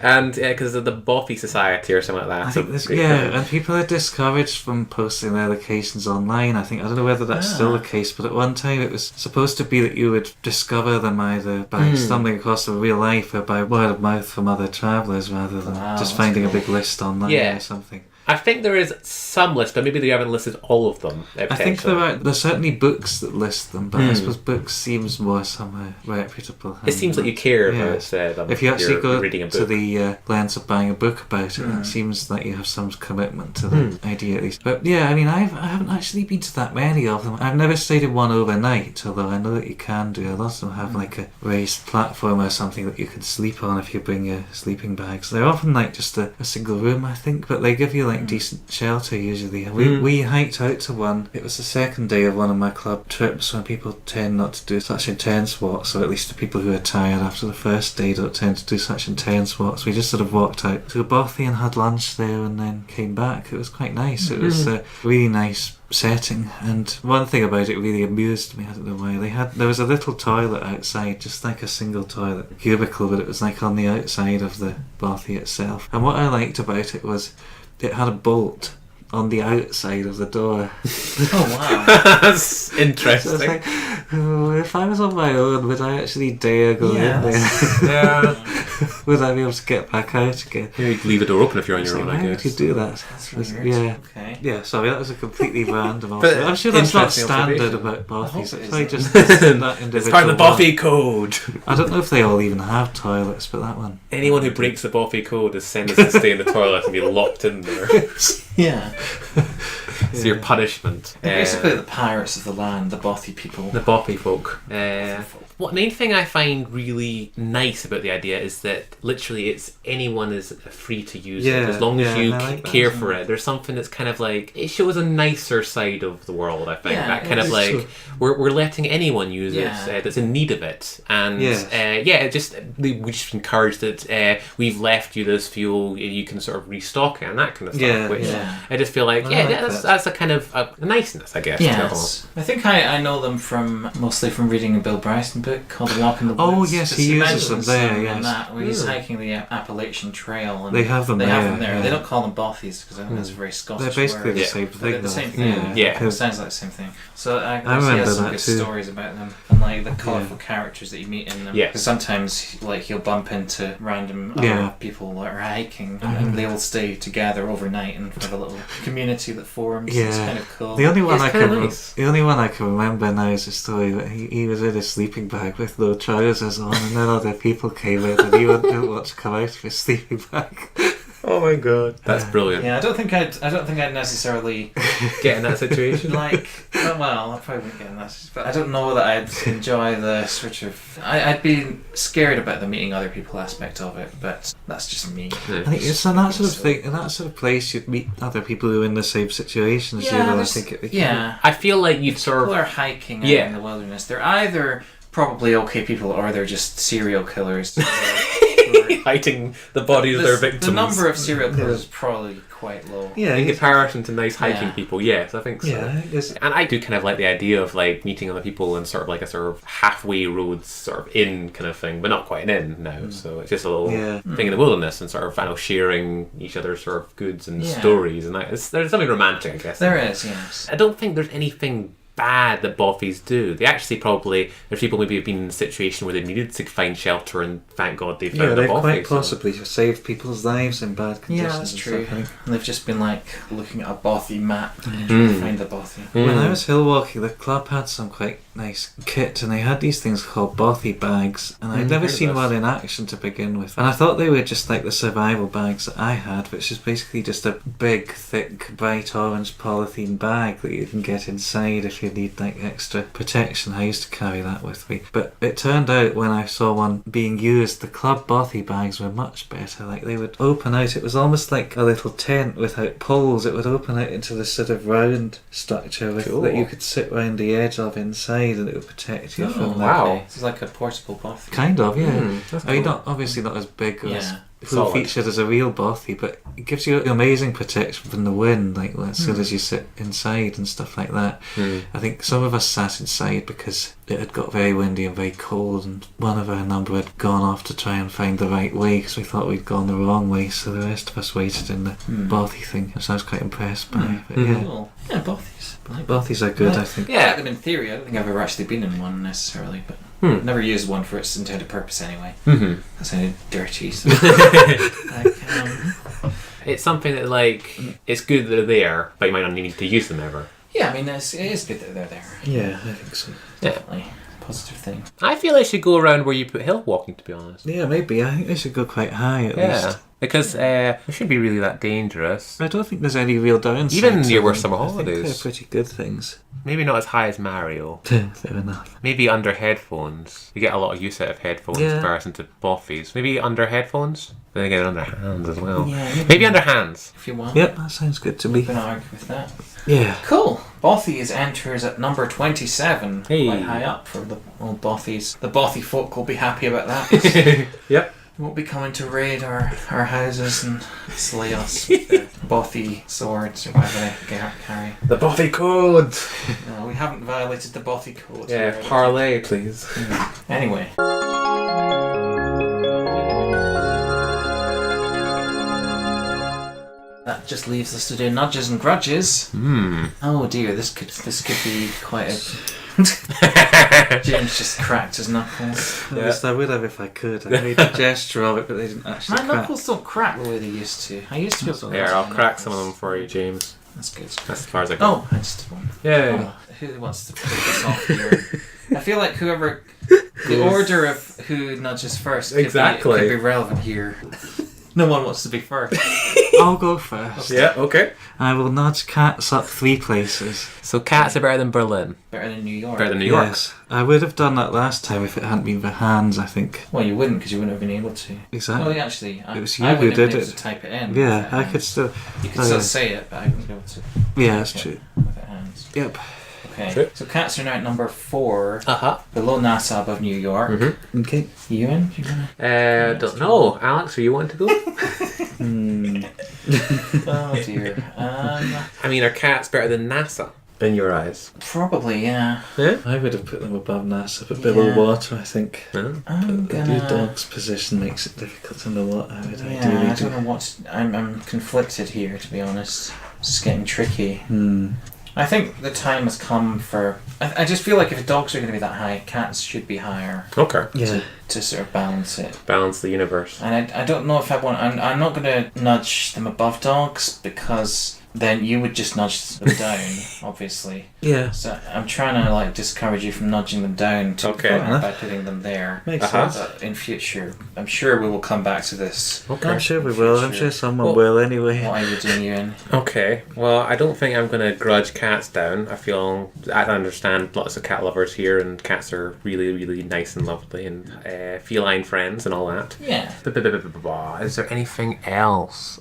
And because of the Bothy Society or something like that. I think and people are discouraged from posting their locations online. I don't know whether that's still the case, but at one time it was supposed to be that you would discover them either by stumbling across them in real life or by word of mouth from other travellers rather than just finding a big list online or something. I think there is some list, but maybe they haven't listed all of them. I think there's certainly books that list them, but I suppose books seems more somehow reputable. It seems like you care about them. If you actually go to the lengths of buying a book about it, it seems like you have some commitment to the idea at least. But yeah, I mean, I haven't actually been to that many of them. I've never stayed in one overnight, although I know that you can do. A lot of them have like a raised platform or something that you can sleep on if you bring your sleeping bags. They're often like just a single room, I think, but they give you like decent shelter usually. We hiked out to one. It was the second day of one of my club trips when people tend not to do such intense walks, or at least the people who are tired after the first day don't tend to do such intense walks. We just sort of walked out to a bothy and had lunch there and then came back. It was quite nice. It was a really nice setting, and one thing about it really amused me. I don't know why. There was a little toilet outside, just like a single toilet cubicle, but it was like on the outside of the bothy itself. And what I liked about it was it had a bolt on the outside of the door. Oh wow, that's interesting. So like, if I was on my own, would I actually dare go in there? Would I be able to get back out again? Yeah, you could leave the door open if you're on your own, I guess. Why would you do that? That's weird. Okay. Yeah, sorry, that was a completely random But I'm sure that's not standard about bothies. It's probably just that individual. It's part of the bothy code. I don't know if they all even have toilets, but that one. Anyone who breaks the bothy code is sentenced to stay in the toilet and be locked in there. Yeah. It's your punishment. Basically the pirates of the land, the bothy people. The bothy folk. What main thing I find really nice about the idea is that literally it's anyone is free to use it as long as you care for it. There's something that's kind of like, it shows a nicer side of the world, I think. That kind of like we're letting anyone use it that's in need of it. And we just encourage that we've left you this fuel, you can sort of restock it and that kind of stuff. I just feel like that's a kind of a niceness, I guess. Yes. I think I know them mostly from reading a Bill Bryson book called Walk in the Woods. Oh yes, he uses them there. Yes, where he's hiking the Appalachian Trail, and they have them there. They don't call them bothies because I think that's a very Scottish word. They're basically the same thing. They're the same thing. Yeah. It sounds like the same thing. So I remember some that good too. stories about them and like the colourful characters that you meet in them. Yeah. Because sometimes like you'll bump into random other people that are hiking and they all stay together overnight and have a little community that forms. Yeah. It's kind of cool. The only one I can remember now is a story that he was in a sleeping bag with no trousers on, and then other people came in and he didn't want to come out of his sleeping bag. Oh my god, that's brilliant. Yeah, I don't think I'd necessarily get in that situation. I probably wouldn't get in that, but I don't know that I'd enjoy the sort of. I'd be scared about the meeting other people aspect of it, but that's just me. I think it's in that sort of thing, in that sort of place, you'd meet other people who are in the same situation as you. I think I feel like you'd people are hiking out in the wilderness. They're either probably okay people or they're just serial killers. Hiding the bodies of their victims. The number of serial killers is probably quite low. Yeah, in comparison to nice hiking people, yes, I think so. Yeah, and I do kind of like the idea of like meeting other people in sort of like a sort of halfway roads sort of inn kind of thing, but not quite an inn now. So it's just a little thing in the wilderness and sort of sharing each other's sort of goods and stories, and there's something romantic, I guess. There is, yes. I don't think there's anything bad that bothies do. They actually there's people maybe have been in a situation where they needed to find shelter, and thank God they found a bothy. Quite possibly saved people's lives in bad conditions. Yeah, that's true. And they've just been like looking at a bothy map and trying to find the bothy. When I was hill walking, the club had some quite nice kit, and they had these things called bothy bags, and I'd never seen one in action to begin with. And I thought they were just like the survival bags that I had, which is basically just a big, thick, bright orange polythene bag that you can get inside if you need like extra protection. I used to carry that with me. But it turned out when I saw one being used, the club bothy bags were much better. Like they would open out, it was almost like a little tent without poles. It would open out into this sort of round structure with, that you could sit round the edge of inside, and it would protect you from that. Wow. It's like a portable bothy. Kind of, yeah. I mean, obviously not as big or as full featured as a real bothy, but it gives you amazing protection from the wind, like as soon as you sit inside and stuff like that. I think some of us sat inside because it had got very windy and very cold, and one of our number had gone off to try and find the right way because we thought we'd gone the wrong way, so the rest of us waited in the bothy thing, which I was quite impressed by. But Cool. Yeah, bothies. Bothies are good, I think. Yeah, I like them in theory. I don't think I've ever actually been in one necessarily, but I've never used one for its intended purpose anyway. That sounded dirty. So. It's something that, like, it's good that they're there, but you might not need to use them ever. Yeah, I mean, it is good that they're there. Yeah, I think so. Definitely. Positive thing. I feel I should go around where you put hill walking, to be honest. Yeah, maybe. I think they should go quite high at least. Because it shouldn't be really that dangerous. I don't think there's any real downside. Even near where summer I think holidays. they're pretty good things. Maybe not as high as Mario. Fair enough. Maybe under headphones. You get a lot of use out of headphones in comparison to bothies. Maybe under headphones? Then again, under hands as well. Yeah, maybe under hands. If you want. Yep, that sounds good to me. I'm going to argue with that. Yeah. Cool. Bothies enters at number 27. Hey. Quite high up for the old bothies. The bothy folk will be happy about that. Yep. Won't be coming to raid our houses and slay us with their bothy swords or whatever they carry. The bothy code! No, we haven't violated the bothy code. Yeah, parlay, please. Anyway. That just leaves us to do nudges and grudges. Oh dear, this could be quite a... James just cracked his knuckles. At least I would have if I could. I made a gesture of it, but they didn't actually My crack. knuckles don't crack the way they used to. I used to be able to... There, I'll crack some of them for you, James. That's good. That's as far as I can. Oh, I just did one. Yeah. Oh, who wants to pick this off here? I feel like whoever... The order of who nudges first could be relevant here. No one wants to be first. I'll go first. Yeah, okay. I will nudge cats up 3 places. So cats are better than Berlin. Better than New York. Better than New York. Yes. I would have done that last time if it hadn't been for hands, I think. Well, you wouldn't because you wouldn't have been able to. Exactly. Well, actually, It was you I who wouldn't have did been able it. to type it in. Yeah, I could still... You could still say it, but I wouldn't be able to. Yeah, that's true. With the hands. Yep. Okay. True. So cats are now at number 4. Uh-huh. Below NASA, above New York. Okay. You in? Do you wanna... Don't know. Alex, are you wanting to go? Oh dear. I mean, are cats better than NASA in your eyes? Probably, yeah. I would have put them above NASA, but below water, I think. I'm The gonna... dog's position makes it difficult to know what I would Yeah, ideally I do. don't know what... I'm conflicted here, to be honest. It's just getting tricky. I think the time has come for... I just feel like if dogs are going to be that high, cats should be higher. Okay. Yeah. To sort of balance it. Balance the universe. And I don't know if I want... I'm not going to nudge them above dogs because then you would just nudge them down, obviously. Yeah. So I'm trying to like discourage you from nudging them down by putting them there. Makes sense. But in future, I'm sure we will come back to this. Okay. I'm sure we will. I'm sure someone will anyway. What are you doing you in? Okay. Well, I don't think I'm going to grudge cats down. I understand lots of cat lovers here, and cats are really, really nice and lovely, and feline friends and all that. Yeah. Is there anything else?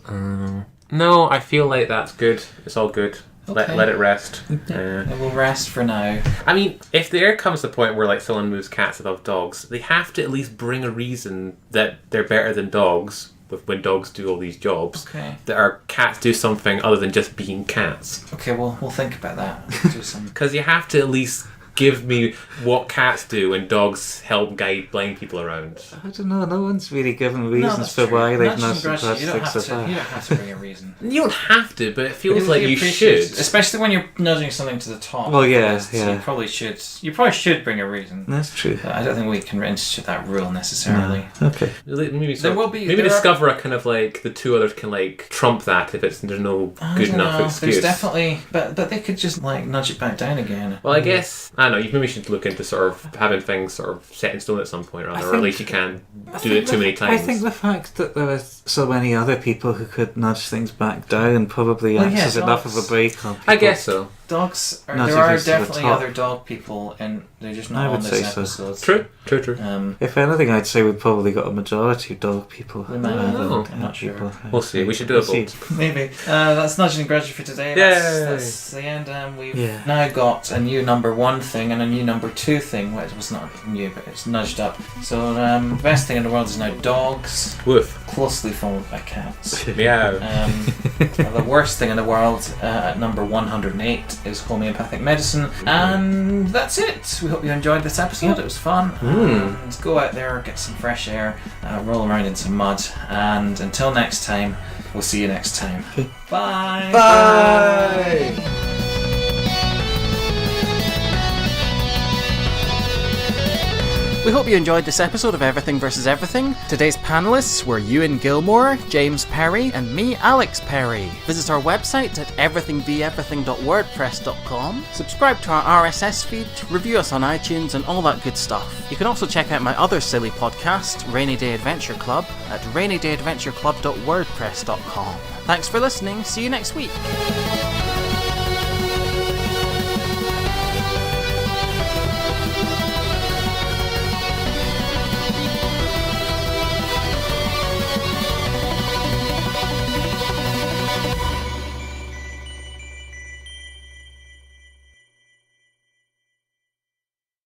No, I feel like that's good. It's all good. Okay. Let it rest. It will rest for now. I mean, if there comes the point where like someone moves cats above dogs, they have to at least bring a reason that they're better than dogs. When dogs do all these jobs, that our cats do something other than just being cats. Okay, well we'll think about that. Do some. Because you have to at least give me what cats do when dogs help guide blind people around. I don't know. No one's really given reasons for why they've nudged the plastics You don't apart. have to bring a reason. You don't have to, but it feels like you should. Especially when you're nudging something to the top. Well, yeah, So yeah. You probably should bring a reason. That's true. But I don't think we can institute that rule necessarily. No. Okay. Maybe There will be. Maybe discover a kind of like the two others can like trump that if there's no good enough excuse. There's definitely, but they could just like nudge it back down again. Well, I guess I don't know, you maybe should look into sort of having things sort of set in stone at some point, or at least you can't do it too many times. I think the fact that there are so many other people who could nudge things back down probably acts as enough of a break on people. I guess so. Dogs, there are definitely other dog people, and they're just not on this episode. So. True. If anything, I'd say we've probably got a majority of dog people. We might have. I'm not sure. People. We'll see. We should do a vote. Maybe. That's Nudging and Graduate for today. That's the end. We've now got a new number 1 thing and a new number 2 thing, which was not new, but it's nudged up. So the best thing in the world is now dogs. Woof. Closely followed by cats. Meow. The worst thing in the world at number 108 is homeopathic medicine. And that's it. We hope you enjoyed this episode. It was fun. And go out there, get some fresh air, roll around in some mud. And until next time, we'll see you next time. Bye. Bye. We hope you enjoyed this episode of Everything vs. Everything. Today's panellists were Ewan Gilmore, James Perry, and me, Alex Perry. Visit our website at everythingbeeverything.wordpress.com. Subscribe to our RSS feed, review us on iTunes, and all that good stuff. You can also check out my other silly podcast, Rainy Day Adventure Club, at rainydayadventureclub.wordpress.com. Thanks for listening. See you next week.